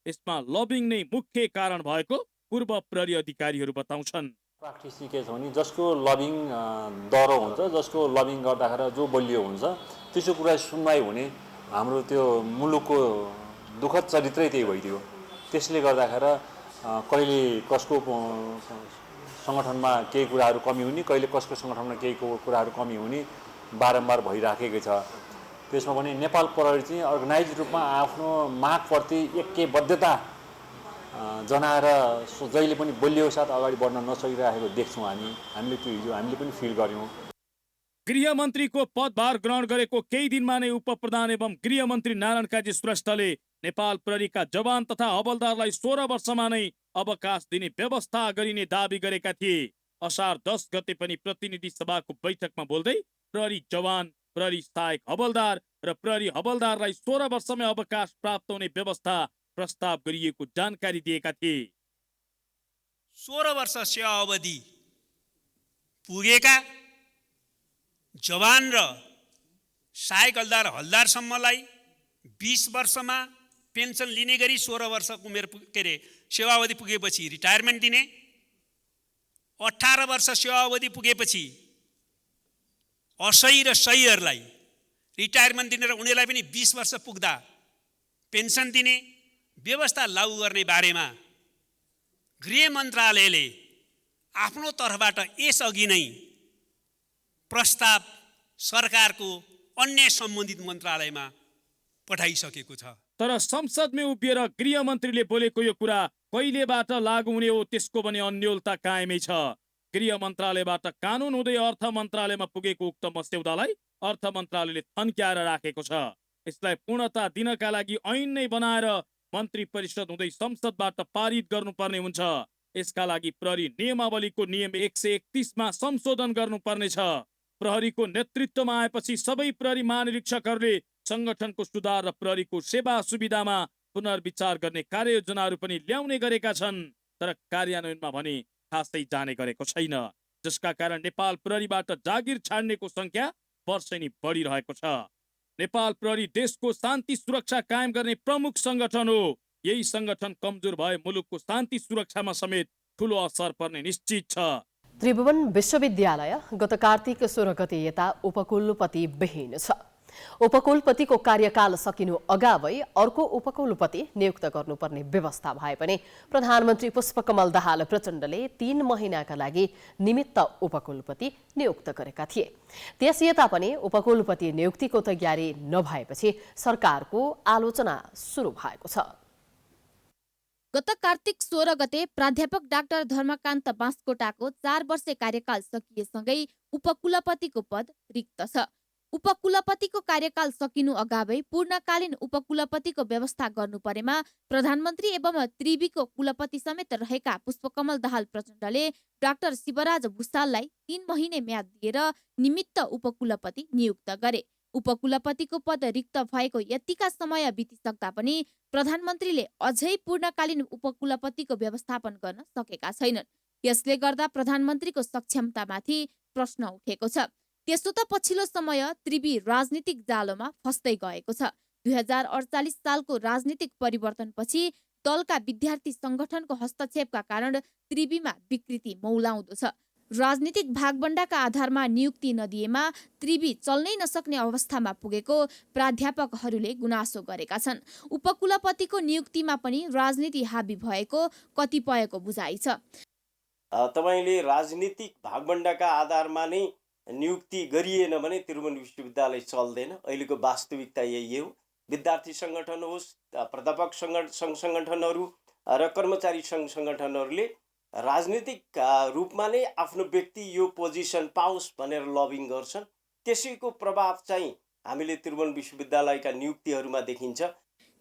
यसमा लबिङ नै मुख्य कारण भएको पूर्व प्रहरी अधिकारीहरू बताउँछन्। प्र्याक्टिस के छ भने जसको लबिङ दह्रो हुन्छ, जसको लबिङ गर्दाखेरि जो बलियो हुन्छ, त्यसो कुरा सुनवाई हुने हाम्रो त्यो मुलुकको दुःखद चरित्रै त्यही भइदियो। त्यसले गर्दाखेरि कहिले कसको सङ्गठनमा केही कुराहरू कमी हुने, कहिले कसको सङ्गठनमा केही कुराहरू कमी हुने बारम्बार भइराखेकै छ। त्यसमा पनि नेपाल प्रहरी चाहिँ अर्गनाइज रूपमा आफ्नो मागप्रति एकबद्धता जनाएर जहिले पनि बलियो साथ अगाडि बढ्न नसकिरहेको देख्छौँ। हामीले त्यो हिजो हामीले पनि फिल गऱ्यौँ। गृहमन्त्रीको पदभार ग्रहण गरेको केही दिनमा नै उप प्रधान एवं गृहमन्त्री नारायण काजी श्रेष्ठले नेपाल प्रहरीका जवान तथा हवलदारलाई 16 वर्षमा नै अवकाश दिने व्यवस्था गरिने दाबी गरेका थिए। असार 10 गते पनि प्रतिनिधि सभाको बैठकमा बोल्दै प्रहरी जवान, प्रहरी सहायक हवलदार र प्रहरी हवलदारलाई 16 वर्षमै अवकाश प्राप्त हुने व्यवस्था प्रस्ताव गरिएको जानकारी दिएका थिए। 16 वर्ष सेवा अवधि पुगेका जवान र सहायक हवलदार हवलदारसम्मलाई 20 वर्षमा पेन्सन लिने गरी 16 वर्षको उमेर सेवा अवधि पुगेपछि रिटायरमेन्ट दिने, 18 वर्ष सेवा अवधि पुगेपछि असही र सहीहरूलाई रिटायरमेन्ट दिने र उनीहरूलाई पनि 20 वर्ष पुग्दा पेन्सन दिने व्यवस्था लागू गर्ने बारेमा गृह मन्त्रालयले आफ्नो तर्फबाट यसअघि नै प्रस्ताव सरकारको अन्य सम्बन्धित मन्त्रालयमा पठाइसकेको छ। तर संसदमै उभिएर गृहमन्त्रीले बोलेको यो कुरा कहिलेबाट लागू हुने हो त्यसको भने अन्योलता कायमै छ। गृह मन्त्रालयबाट कानुन हुँदै अर्थ मन्त्रालयमा पुगेको उक्त मस्यौदालाई अर्थ मन्त्रालयले थन्क्याएर राखेको छ। यसलाई पूर्णता दिनका लागि ऐन नै बनाएर मन्त्री परिषद हुँदै संसदबाट पारित गर्नुपर्ने हुन्छ। यसका लागि प्रहरी नियमावलीको नियम 131 मा संशोधन गर्नुपर्नेछ। प्रहरीको नेतृत्वमा आएपछि सबै प्रहरी महानिरीक्षकहरूले संगठनको सुधार र प्रहरीको सेवा सुविधामा पुनर्विचार गर्ने कार्ययोजनाहरू पनि ल्याउने गरेका छन्। तर कार्यान्वयनमा भने खासै जाने गरेको छैन, जसका कारण नेपाल प्रहरीबाट जागिर छाड्नेको संख्या वर्षेनी बढिरहेको छ। नेपाल प्रहरी देशको शान्ति सुरक्षा कायम गर्ने प्रमुख संगठन हो। यही संगठन कमजोर भए मुलुकको शान्ति सुरक्षामा समेत ठूलो असर पर्ने निश्चित छ। त्रिभुवन विश्वविद्यालय गत कार्तिक 16 गते यता उपकुलपति विहीन छ। उपकुलपतिको कार्यकाल सकिनु अगावै अर्को उपकुलपति नियुक्त गर्नुपर्ने व्यवस्था भए पनि प्रधानमन्त्री पुष्पकमल दाहाल प्रचण्डले 3 महिनाका लागि निमित्त उपकुलपति नियुक्त गरेका थिए। त्यस यता पनि उपकुलपति नियुक्तिको तयारी नभएपछि सरकारको आलोचना सुरु भएको छ। गत कार्तिक 16 गते प्राध्यापक डाक्टर धर्मकान्त बाँसकोटाको 4 वर्षे कार्यकाल सकिएसँगै उपकुलपतिको पद रिक्त छ। उपकुलपतिको कार्यकाल सकिनु अगावै पूर्णकालीन उपकुलपतिको व्यवस्था गर्नु परेमा प्रधानमन्त्री एवं त्रिविको कुलपति समेत रहेका पुष्पकमल दाहाल प्रचण्डले डाक्टर शिवराज भुसाललाई 3 महिने म्याद दिएर निमित्त उपकुलपति नियुक्त गरे। उपकुलपतिको पद रिक्त भएको यतिका समय बितिसक्दा पनि प्रधानमन्त्रीले अझै पूर्णकालीन उपकुलपतिको व्यवस्थापन गर्न सकेका छैनन्। यसले गर्दा प्रधानमन्त्रीको सक्षमतामाथि प्रश्न उठेको छ। त्यसो त पछिल्लो समय त्रिवी राजनीतिक जालोमा फस्दै गएको छ। 2048 सालको राजनीतिक परिवर्तनपछि दलका विद्यार्थी संगठनको हस्तक्षेपका कारण त्रिवीमा विकृति मौलाउँदो छ। राजनीतिक भागबण्डाका आधारमा नियुक्ति नदिएमा त्रिवी चल्नै नसक्ने अवस्थामा पुगेको प्राध्यापकहरूले गुनासो गरेका छन्। उपकुलपतिको नियुक्तिमा पनि राजनीति हाबी भएको कतिपयको बुझाइ छ। तपाईले राजनीतिक भागबण्डाका आधारमा नै नियुक्ति गरिएन भने त्रिभुवन विश्वविद्यालय चल्दैन। अहिलेको वास्तविकता यही हो। विद्यार्थी सङ्गठन होस्, प्राध्यापक सङ्घ सङ्गठनहरू र कर्मचारी सङ्घ सङ्गठनहरूले राजनीतिक रूपमा नै आफ्नो व्यक्ति यो पोजिसन पाओस् भनेर लबिङ गर्छन्। त्यसैको प्रभाव चाहिँ हामीले त्रिभुवन विश्वविद्यालयका नियुक्तिहरूमा देखिन्छ।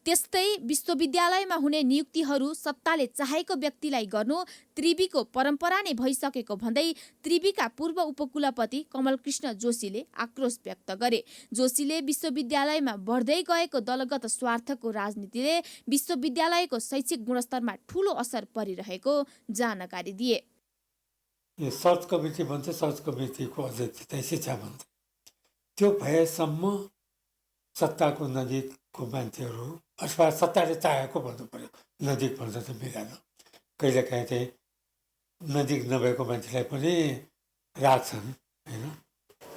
त्यस्तै विश्वविद्यालयमा हुने नियुक्तिहरू सत्ताले चाहेको व्यक्तिलाई गर्नु त्रिविको परम्परा नै भइसकेको भन्दै त्रिविका पूर्व उपकुलपति कमलकृष्ण जोशीले आक्रोश व्यक्त गरे। जोशीले विश्वविद्यालयमा बढ्दै गएको दलगत स्वार्थको राजनीतिले विश्वविद्यालयको शैक्षिक गुणस्तरमा ठूलो असर परिरहेको जानकारी दिए। यो सर्च कमिटी भन्छ, सर्च कमिटीको अध्यक्ष चाहिँ शिक्षा मन्त्री, त्यो भएसम्म सत्ताको नजिकको मान्छेहरू अथवा सत्ताले चाहेको भन्नु पर्यो, नजिक भन्न त मिलेन। कहिलेकाहीँ चाहिँ नजिक नभएको मान्छेलाई पनि राख्छन् होइन,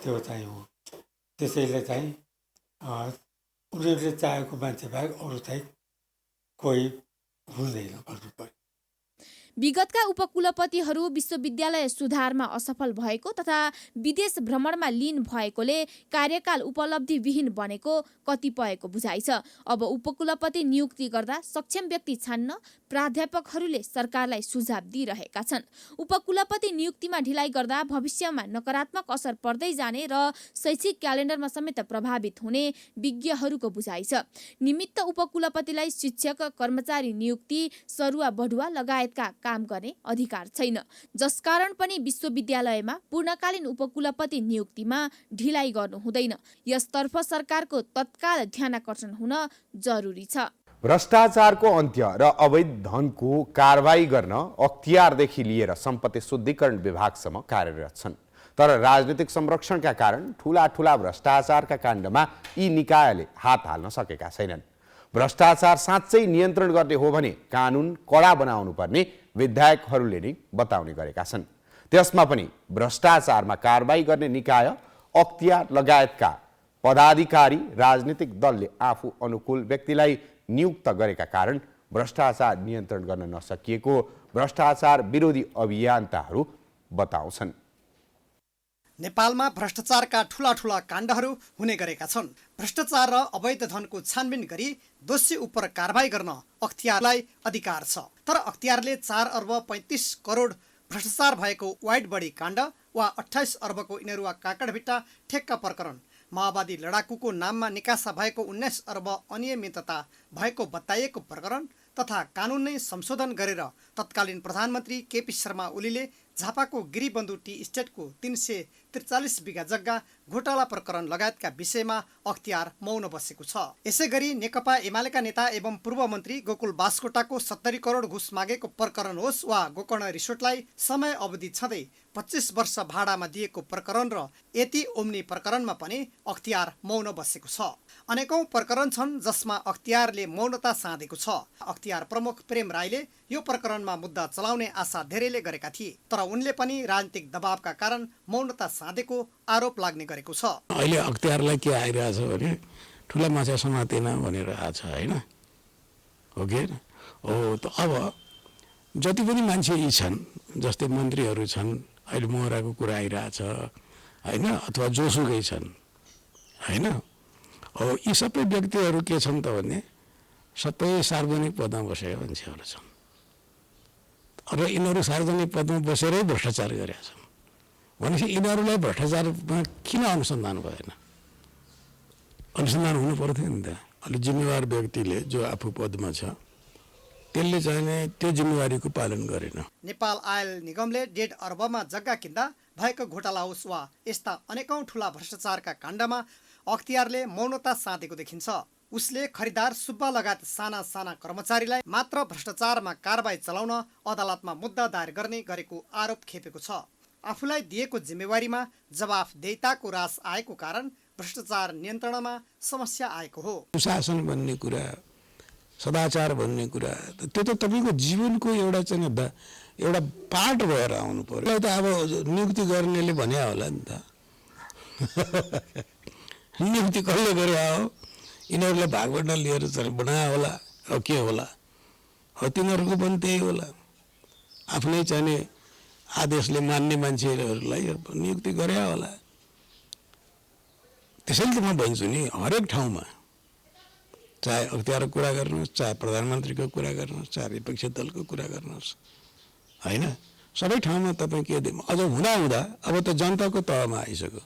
त्यो चाहिँ हो। त्यसैले चाहिँ उनीहरूले चाहेको मान्छे बाहेक अरू चाहिँ कोही हुँदैन भन्नु पर्यो। विगतका उपकुलपतिहरू विश्वविद्यालय सुधारमा असफल भएको तथा विदेश भ्रमणमा लीन भएकोले कार्यकाल उपलब्धिविहीन बनेको कतिपयको बुझाइ छ। अब उपकुलपति नियुक्ति गर्दा सक्षम व्यक्ति छान्न प्राध्यापकहरूले सरकारलाई सुझाव दिइरहेका छन्। उपकुलपति नियुक्तिमा ढिलाइ गर्दा भविष्यमा नकारात्मक असर पर्दै जाने र शैक्षिक क्यालेन्डरमा समेत प्रभावित हुने विज्ञहरूको बुझाइ छ। निमित्त उपकुलपतिलाई शिक्षक, कर्मचारी नियुक्ति, सरुवा बढुवा लगायतका काम गर्ने अधिकार छैन, जसकारण पनि विश्वविद्यालयमा पूर्णकालीन उपकुलपति नियुक्तिमा ढिलाइ गर्नु हुँदैन। यसतर्फ सरकारको तत्काल ध्यानाकर्षण हुन जरुरी छ। भ्रष्टाचारको अन्त्य र अवैध धनको कारबाही गर्न अख्तियारदेखि लिएर सम्पत्ति शुद्धिकरण विभागसम्म कार्यरत छन्। तर राजनीतिक संरक्षणका कारण ठूला भ्रष्टाचारका काण्डमा यी निकायले हात हाल्न सकेका छैनन्। भ्रष्टाचार साँच्चै नियन्त्रण गर्ने हो भने कानुन कडा बनाउनु पर्ने विधायकहरूले नै बताउने गरेका छन्। त्यसमा पनि भ्रष्टाचारमा कारबाही गर्ने निकाय, अख्तियार लगायतका पदाधिकारी राजनीतिक दलले आफू अनुकूल व्यक्तिलाई नियुक्त गरेका कारण भ्रष्टाचार नियन्त्रण गर्न नसकिएको भ्रष्टाचार विरोधी अभियन्ताहरू बताउँछन्। नेपालमा भ्रष्टाचारका ठूला काण्डहरू हुने गरेका छन्। भ्रष्टाचार र अवैध धनको छानबिन गरी दोषी उप कारबाही गर्न अख्तियारलाई अधिकार छ। तर अख्तियारले 4 अर्ब 35 करोड भ्रष्टाचार भएको वाइड बडी काण्ड वा 28 अर्बको इनरुवा काकडभिट्टा ठेक्का प्रकरण, माओवादी लडाकुको नाममा निकासा भएको 19 अर्ब अनियमितता भएको बताइएको प्रकरण तथा कानुन नै संशोधन गरेर तत्कालीन प्रधानमन्त्री केपी शर्मा ओलीले झापाको गिरिबन्धु टी स्टेटको 343 बिघा जग्गा घोटाला प्रकरण लगायतका विषयमा अख्तियार मौन बसेको छ। यसै गरी नेकपा एमालेका नेता एवं पूर्व मन्त्री गोकुल बास्कोटाको 70 करोड घुस मागेको प्रकरण होस् वा गोकर्ण रिसोर्टलाई समय अवधि छँदै 25 वर्ष भाडामा दिएको प्रकरण र यति ओम्नी प्रकरणमा पनि अख्तियार मौन बसेको छ। अनेकौं प्रकरण छन् जसमा अख्तियारले मौनता साधेको छ। अख्तियार प्रमुख प्रेम राईले यो प्रकरणमा मुद्दा चलाउने आशा धेरैले गरेका थिए, तर उनले पनि राजनीतिक दबावका कारण मौनता साधेको आरोप लाग्ने गरेको छ। अहिले अख्तियारलाई के आइरहेछ भने ठुला माछा समातेन भनेर आछ हैन, हो कि हो। त अब जति पनि मान्छे यी छन्, जस्तै मन्त्रीहरू छन्, अहिले मोहराको कुरा आइरहेछ हैन, अथवा जोसुकै छन् हैन। अब यी सबै व्यक्तिहरू के छन् त भने सबै सार्वजनिक पदमा बसेका मान्छेहरू छन् र यिनीहरू सार्वजनिक पदमा बसेरै भ्रष्टाचार गरेका छन् भनेपछि यिनीहरूलाई भ्रष्टाचारमा किन अनुसन्धान भएन? अनुसन्धान हुनु पर्थ्यो नि त। अहिले जिम्मेवार व्यक्तिले जो आफू पदमा छ त्यसले चाहिँ त्यो जिम्मेवारीको पालन गरेन। नेपाल आयल निगमले 1.5 अर्बमा जग्गा किन्दा भएको घोटाला होस् वा यस्ता अनेकौं ठूला भ्रष्टाचारका काण्डमा अख्तियारले मौनता साधेको देखिन्छ। उसले खरिदार सुब्बा लगायत साना कर्मचारीलाई मात्र भ्रष्टाचारमा कारबाही चलाउन अदालतमा मुद्दा दायर गर्ने गरेको आरोप खेपेको छ। आफूलाई दिएको जिम्मेवारीमा जवाफदेहिताको रास आएको कारण भ्रष्टाचार नियन्त्रणमा समस्या आएको हो। सुशासन भन्ने कुरा, सदाचार भन्ने कुरा त्यो त तपाईँको जीवनको एउटा चाहिँ एउटा पार्ट भएर आउनु पर्यो। त अब नियुक्ति गर्नेले भने होला नि त, नियुक्ति कसले गरे हो, यिनीहरूले भागबन्डा लिएर चाहिँ बनायो होला, अब के होला, हो तिनीहरूको पनि त्यही होला। आफ्नै चाहिने आदेशले मान्ने मान्छेहरूलाई नियुक्ति गरे होला। त्यसैले त म भन्छु नि, हरेक ठाउँमा चाहे अख्तियारको कुरा गर्नुहोस्, चाहे प्रधानमन्त्रीको कुरा गर्नुहोस्, चाहे विपक्षी दलको कुरा गर्नुहोस् होइन, सबै ठाउँमा तपाईँ के अझ हुँदा अब त जनताको तहमा आइसक्यो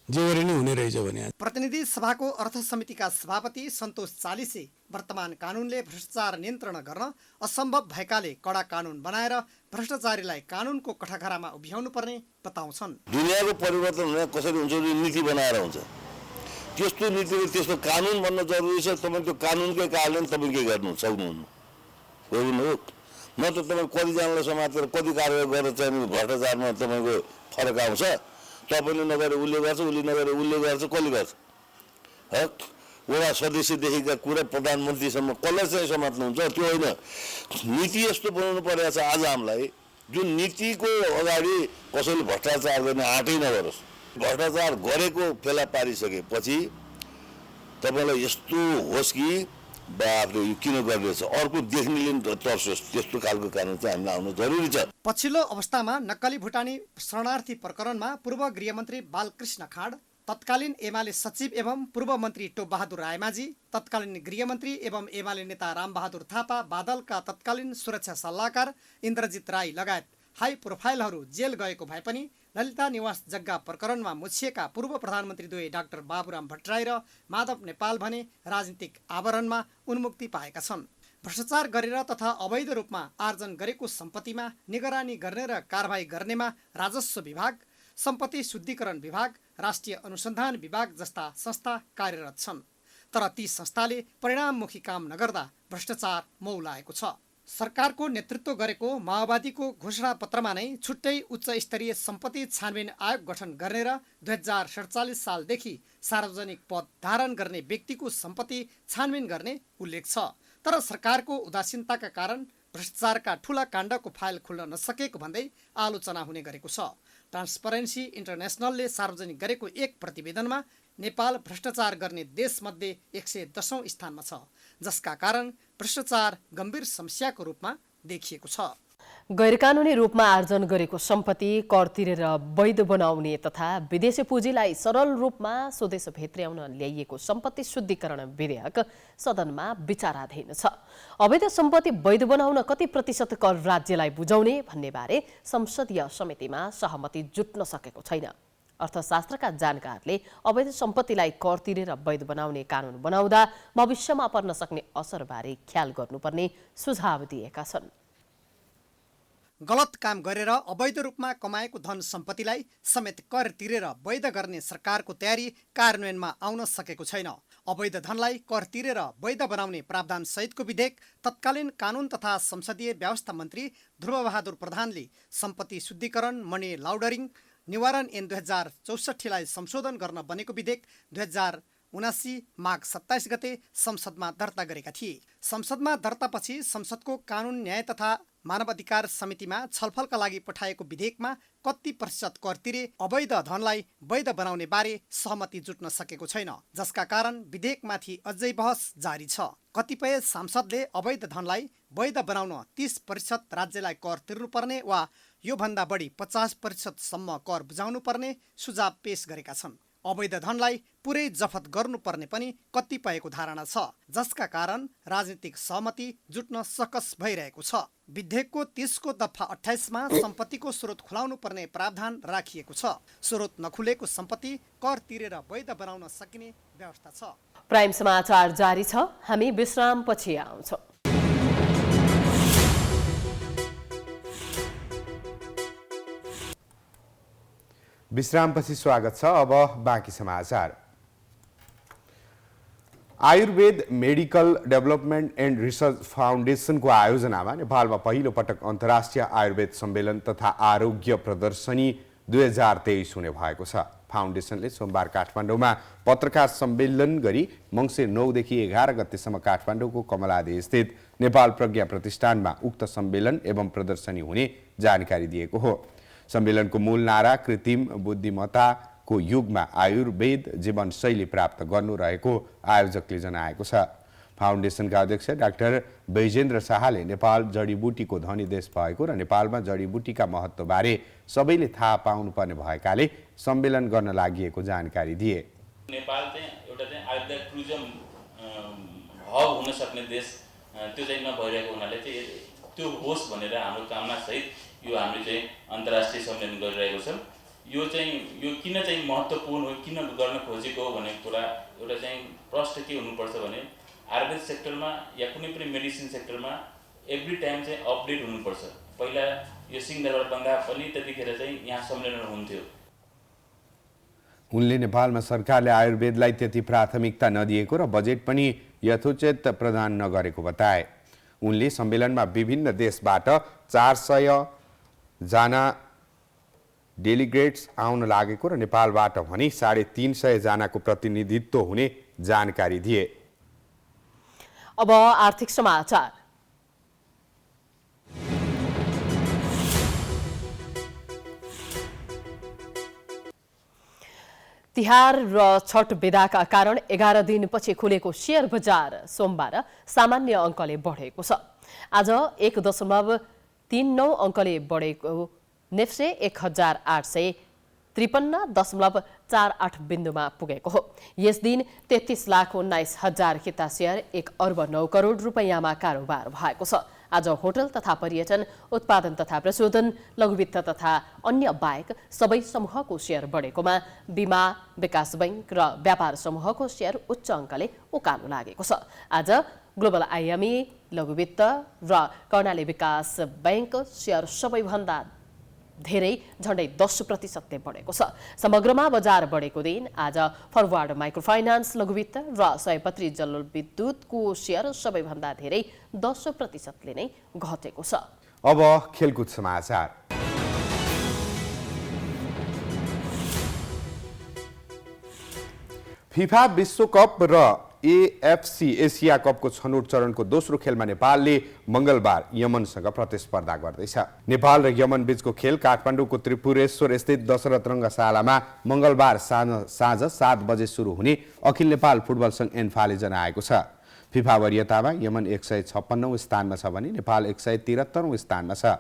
जे गरे नै हुने रहेछ भने। प्रतिनिधि सभाको अर्थ समितिका सभापति सन्तोष चालिसे वर्तमान कानुनले भ्रष्टाचार नियन्त्रण गर्न असम्भव भएकाले कडा कानुन बनाएर भ्रष्टाचारीलाई कानुनको कठघरामा उभ्याउनु पर्ने बताउँछन्। दुनियाँको परिवर्तन हुने कसरी हुन्छ नीति बनाएर हुन्छ। त्यस्तो नीतिले त्यस्तो कानुन बन्न जरुरी छ। तपाईँ त्यो कानुनकै कारणले तपाईँ के गर्नु सक्नुहुन्न हो। न त तपाईँ कतिजनालाई समातेर कति कारवाही गरेर चाहिँ भ्रष्टाचारमा तपाईँको फरक आउँछ। तपाईँले नगरे उसले गर्छ, उसले नगरे उसले गर्छ, कसले गर्छ? वडा सदस्यदेखिका कुरा प्रधानमन्त्रीसम्म कसलाई चाहिँ समात्नुहुन्छ? त्यो होइन। नीति यस्तो बनाउनु परेको छ आज हामीलाई, जुन नीतिको अगाडि कसैले भ्रष्टाचार गर्ने आँटै नगरोस्। भ्रष्टाचार गरेको फेला पारिसकेपछि तपाईँलाई यस्तो होस् कि बाफले यो किन गरिरहेछ, अर्को देख्नेले तर्सोस्। त्यस्तो खालको कानुन चाहिँ हामीलाई आउनु जरुरी छ। पछिल्लो अवस्थामा नक्कली भुटानी शरणार्थी प्रकरणमा पूर्व गृहमन्त्री बालकृष्ण खाँड, तत्कालीन एमाले सचिव एवं पूर्व मन्त्री टोपबहादुर रायमाझी, तत्कालीन गृहमन्त्री एवं एमाले नेता रामबहादुर थापा, बादलका तत्कालीन सुरक्षा सल्लाहकार इन्द्रजित राई लगायत हाई प्रोफाइलहरू जेल गएको भए पनि ललिता निवास जग्गा प्रकरणमा मुछिएका पूर्व प्रधानमन्त्री डाक्टर बाबुराम भट्टराई र माधव नेपाल भने राजनीतिक आवरणमा उन्मुक्ति पाएका छन्। भ्रष्टाचार गरेर तथा अवैध रूपमा आर्जन गरेको सम्पत्तिमा निगरानी गर्ने र कारबाही गर्नेमा राजस्व विभाग, सम्पत्ति शुद्धिकरण विभाग, राष्ट्रिय अनुसन्धान विभाग जस्ता संस्था कार्यरत छन्। तर ती संस्थाले परिणाममुखी काम नगर्दा भ्रष्टाचार मौलाएको छ। सरकारको नेतृत्व गरेको माओवादीको घोषणा पत्रमा नै छुट्टै उच्च स्तरीय सम्पत्ति छानबिन आयोग गठन गर्ने र 2047 सालदेखि सार्वजनिक पद धारण गर्ने व्यक्तिको सम्पत्ति छानबिन गर्ने उल्लेख छ। तर सरकारको उदासीनताका कारण भ्रष्टाचारका ठूला काण्डको फाइल खुल्न नसकेको भन्दै आलोचना हुने गरेको छ। ट्रान्सपरेन्सी इन्टरनेसनलले सार्वजनिक गरेको एक प्रतिवेदनमा नेपाल भ्रष्टाचार गर्ने देशमध्ये 110औं स्थानमा छ, जसका कारण भ्रष्टाचार गम्भीर समस्याको रूपमा देखिएको छ। गैरकानूनी रूपमा आर्जन गरेको सम्पत्ति कर तिरेर वैध बनाउने तथा विदेशी पुँजीलाई सरल रूपमा स्वदेश भित्र्याउन ल्याइएको सम्पत्ति शुद्धिकरण विधेयक सदनमा विचाराधीन छ। अवैध सम्पत्ति वैध बनाउन कति प्रतिशत कर राज्यलाई बुझाउने भन्ने बारे संसदीय समितिमा सहमति जुट्न सकेको छैन। अर्थशास्त्रका जानकारले अवैध सम्पत्तिलाई कर तिरेर वैध बनाउने कानून बनाउँदा भविष्यमा पर्न सक्ने असरबारे ख्याल गर्नुपर्ने सुझाव दिएका छन्। गलत काम गरेर अवैध रूपमा कमाएको धन सम्पत्तिलाई समेत कर तिरेर वैध गर्ने सरकारको तयारी कार्यान्वयनमा आउन सकेको छैन। अवैध धनलाई कर तिरेर वैध बनाउने प्रावधान सहितको विधेयक तत्कालीन कानून तथा संसदीय व्यवस्था मन्त्री ध्रुवबहादुर प्रधानले सम्पत्ति शुद्धिकरण मनी लाउडरिङ निवारण ऐन 2064 लाई संशोधन गर्न बनेको विधेयक 2079 माघ 27 गते संसदमा दर्ता गरेका थिए। संसदमा दर्तापछि संसदको कानून न्याय तथा मानव अधिकार समितिमा छलफलका लागि पठाएको विधेयकमा कति प्रतिशत कर तिरे अवैध धनलाई वैध बनाउने बारे सहमति जुट्न सकेको छैन, जसका कारण विधेयकमाथि अझै बहस जारी छ। कतिपय सांसदले अवैध धनलाई वैध बनाउन 30% राज्यलाई कर तिर्नुपर्ने वा योभन्दा बढी 50% सम्म कर बुझाउनु पर्ने सुझाव पेश गरेका छन्। अवैध धनलाई पुरै जफत गर्नुपर्ने पनि कतिपयको धारणा छ, जसका कारण राजनीतिक सहमति जुट्न सकस भइरहेको छ। विधेयकको 30 को दफा 28 मा सम्पत्तिको स्रोत खुलाउनु पर्ने प्रावधान राखिएको छ। स्रोत नखुलेको सम्पत्ति कर तिरेर वैध बनाउन सकिने व्यवस्था छ। प्राइम समाचार जारी छ, हामी विश्रामपछि आउँछौँ। विश्रामपछि स्वागत छ। अब बाँकी समाचार। Ayurveda medical development and research फाउन्डेसनको आयोजनामा नेपालमा पहिलो पटक अन्तर्राष्ट्रिय आयुर्वेद सम्मेलन तथा आरोग्य प्रदर्शनी 2023 हुने भएको छ। फाउन्डेसनले सोमबार काठमाडौँमा पत्रकार सम्मेलन गरी मङ्सिर 9 देखि 11 गतेसम्म काठमाडौँको कमलादी स्थित नेपाल प्रज्ञा प्रतिष्ठानमा उक्त सम्मेलन एवं प्रदर्शनी हुने जानकारी दिएको हो। सम्मेलनको मूल नारा कृत्रिम बुद्धिमत्ताको युगमा आयुर्वेद जीवनशैली प्राप्त गर्नु रहेको आयोजकले जनाएको छ। फाउन्डेसनका अध्यक्ष डाक्टर बैजेन्द्र शाहले नेपाल जडीबुटीको धनी देश भएको र नेपालमा जडीबुटीका महत्त्वबारे सबैले थाहा पाउनुपर्ने भएकाले सम्मेलन गर्न लागि जानकारी दिए। नेपाल चाहिँ एउटा चाहिँ आयुर्वेद टुरिज्म हब हुन सक्ने देश त्यो चाहिँ नभइरहेको हुनाले चाहिँ त्यो होस् भनेर हाम्रो कामना सहित यो हामीले चाहिँ अन्तर्राष्ट्रिय सम्मेलन गरिरहेको छौँ। यो किन चाहिँ महत्त्वपूर्ण हो, किन गर्न खोजेको हो भन्ने कुरा एउटा चाहिँ प्रश्न के हुनुपर्छ भने आयुर्वेद सेक्टरमा या कुनै पनि मेडिसिन सेक्टरमा एभ्री टाइम चाहिँ अपडेट हुनुपर्छ। पहिला यो सिंहदरबार बन्दा पनि त्यतिखेर चाहिँ यहाँ सम्मेलन हुन्थ्यो। उनले नेपालमा सरकारले आयुर्वेदलाई त्यति प्राथमिकता नदिएको र बजेट पनि यथोचित प्रदान नगरेको बताए। उनले सम्मेलनमा विभिन्न देशबाट 400 जना डेलिगेट्स आउन लागेको र नेपालबाट भने 350 जनाको प्रतिनिधित्व हुने जानकारी दिए। अब आर्थिक समाचार। तिहार र छठ बिदाका कारण 11 दिनपछि खुलेको शेयर बजार सोमबार सामान्य अङ्कले बढेको छ। आज 1.39 अङ्कले बढेको नेप्से 1853.48 बिन्दुमा पुगेको हो। यस दिन 33,19,000 किता शेयर 1 अर्ब 9 करोड रुपैयाँमा कारोबार भएको छ। आज होटल तथा पर्यटन, उत्पादन तथा प्रशोधन, लघुवित्त तथा अन्य बाहेक सबै समूहको शेयर बढेकोमा बीमा, विकास बैंक र व्यापार समूहको शेयर उच्च अङ्कले उकालो लागेको छ। आज ग्लोबल आइएमई, लघुवित्त र कर्णाली विकास बैंक शेयर सबैभन्दा धेरै झण्डै 10% बढेको छ। समग्रमा बजार बढेको दिन आज फरवार्ड माइक्रोफाइनान्स, लघुवित्त र सयपत्री जलविद्युतको शेयर सबैभन्दा धेरै 10% नै घटेको छ। अब खेलकुद समाचार। फिफा विश्वकप र एएफसी एसिया कपको छनौट चरणको दोस्रो खेलमा नेपालले मंगलबार यमनसँग प्रतिस्पर्धा गर्दैछ। नेपाल र यमन बीचको खेल काठमाडौँको त्रिपुरेश्वर स्थित दशरथ रङ्गशालामा मंगलबार साँझ 7 बजे सुरु हुने अखिल नेपाल फुटबल संघ एन्फाले जनाएको छ। फिफा वरियतामा यमन 156औं स्थानमा छ भने नेपाल 173औं स्थानमा छ।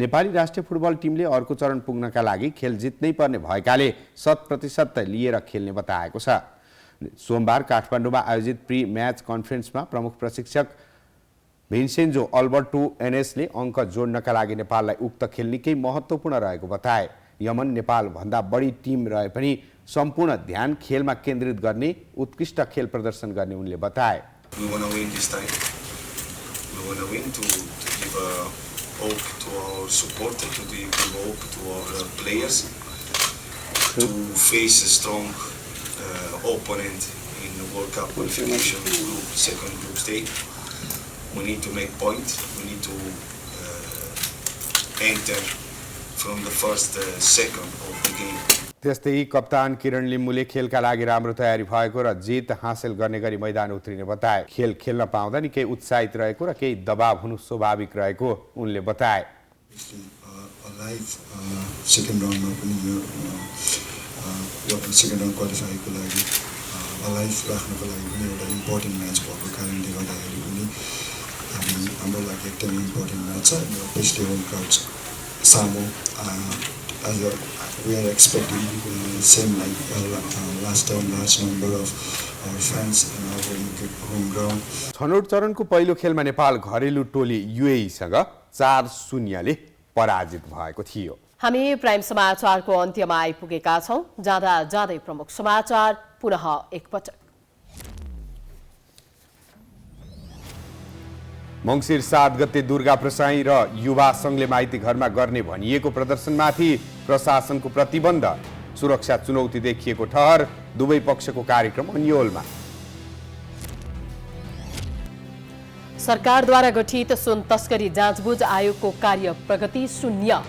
नेपाली राष्ट्रिय फुटबल टिमले अर्को चरण पुग्नका लागि खेल जित्नै पर्ने भएकाले 100% लिएर खेल्ने बताएको छ। सोमबार काठमाडौँमा आयोजित प्री म्याच कन्फरेन्समा प्रमुख प्रशिक्षक भिन्सेन्जो अल्बर्टो एनएसले अङ्क जोड्नका लागि नेपाललाई उक्त खेल निकै महत्त्वपूर्ण रहेको बताए। यमन नेपाल भन्दा बढी टिम रहे पनि सम्पूर्ण ध्यान खेलमा केन्द्रित गर्ने, उत्कृष्ट खेल प्रदर्शन गर्ने उनले बताए। We want to win this time. We want to win to give hope to our supporters, to give hope to our players, to face a strong opponent in the World Cup qualification group, second group stage. We need to make points. We need to enter from the first second of the game. त्यस्तै कप्तान किरण लिम्बुले खेलका लागि राम्रो तयारी भएको र जित हासिल गर्ने गरी मैदान उत्रिने बताए। खेल खेल्न पाउँदा निकै उत्साहित रहेको र केही दबाव हुनु स्वाभाविक रहेको उनले बताए। सेकेन्ड राउन्डमा पनि सेकेन्ड राउन्ड क्वालिफाईको लागि अलाइभ राख्नको लागि पनि एउटा इम्पोर्टेन्ट म्याच भएको कारणले गर्दाखेरि पनि हाम्रो लागि एकदम इम्पोर्टेन्ट म्याच छ। स्पेसली होम क्राउड सामु we are expecting same like last time, large number of our fans in our home ground. छनौट चरणको पहिलो खेलमा नेपाल घरेलु टोली युएईसँग 4-0 पराजित भएको थियो। हामी प्राइम समाचारको अन्त्यमा आइपुगेका छौं। जाँदा जाँदै प्रमुख समाचार पुनः एकपटक। मंसिर 7 गते दुर्गा प्रसाई र युवा संघले माइती घरमा गर्ने भनिएको प्रदर्शनमाथि प्रशासनको प्रतिबन्ध, सुरक्षा चुनौती देखिएको ठहर, दुवै पक्षको कार्यक्रम अन्योलमा। सरकारद्वारा गठित सुन तस्करी जाँचबुझ आयोगको कार्य प्रगति शून्य,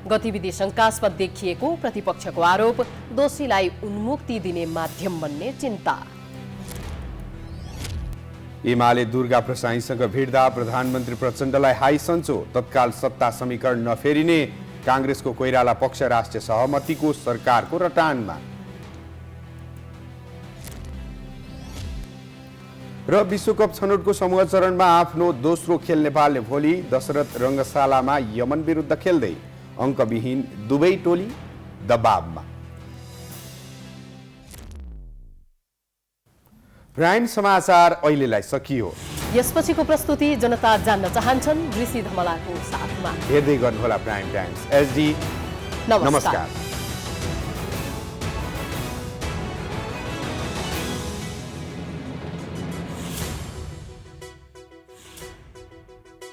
गतिविधि शंकास्पद देखिएको प्रतिपक्षको आरोप, दोषीलाई उन्मुक्ति दिने माध्यम बन्ने चिन्ता। एमाले दुर्गा प्रसाईसँग भिड्दा प्रधानमन्त्री प्रचण्डलाई हाई सन्चो, तत्काल सत्ता समीकरण नफेरिने, कांग्रेसको कोइराला पक्ष राष्ट्रिय सहमतिको सरकारको रटानमा। र विश्वकप छनौटको समूह चरणमा आफ्नो दोस्रो खेल नेपालले भोलि दशरथ रङ्गशालामा यमन विरुद्ध खेल्दै, अङ्कविहीन दुवै टोली दबावमा। प्राइम समाचार अहिलेलाई सकियो। यसपछिको प्रस्तुति जनता जान्न चाहन्छन् ऋषि धमलाको साथमा। हेर्दै गर्नुहोला प्राइम टाइम्स एचडी। नमस्कार।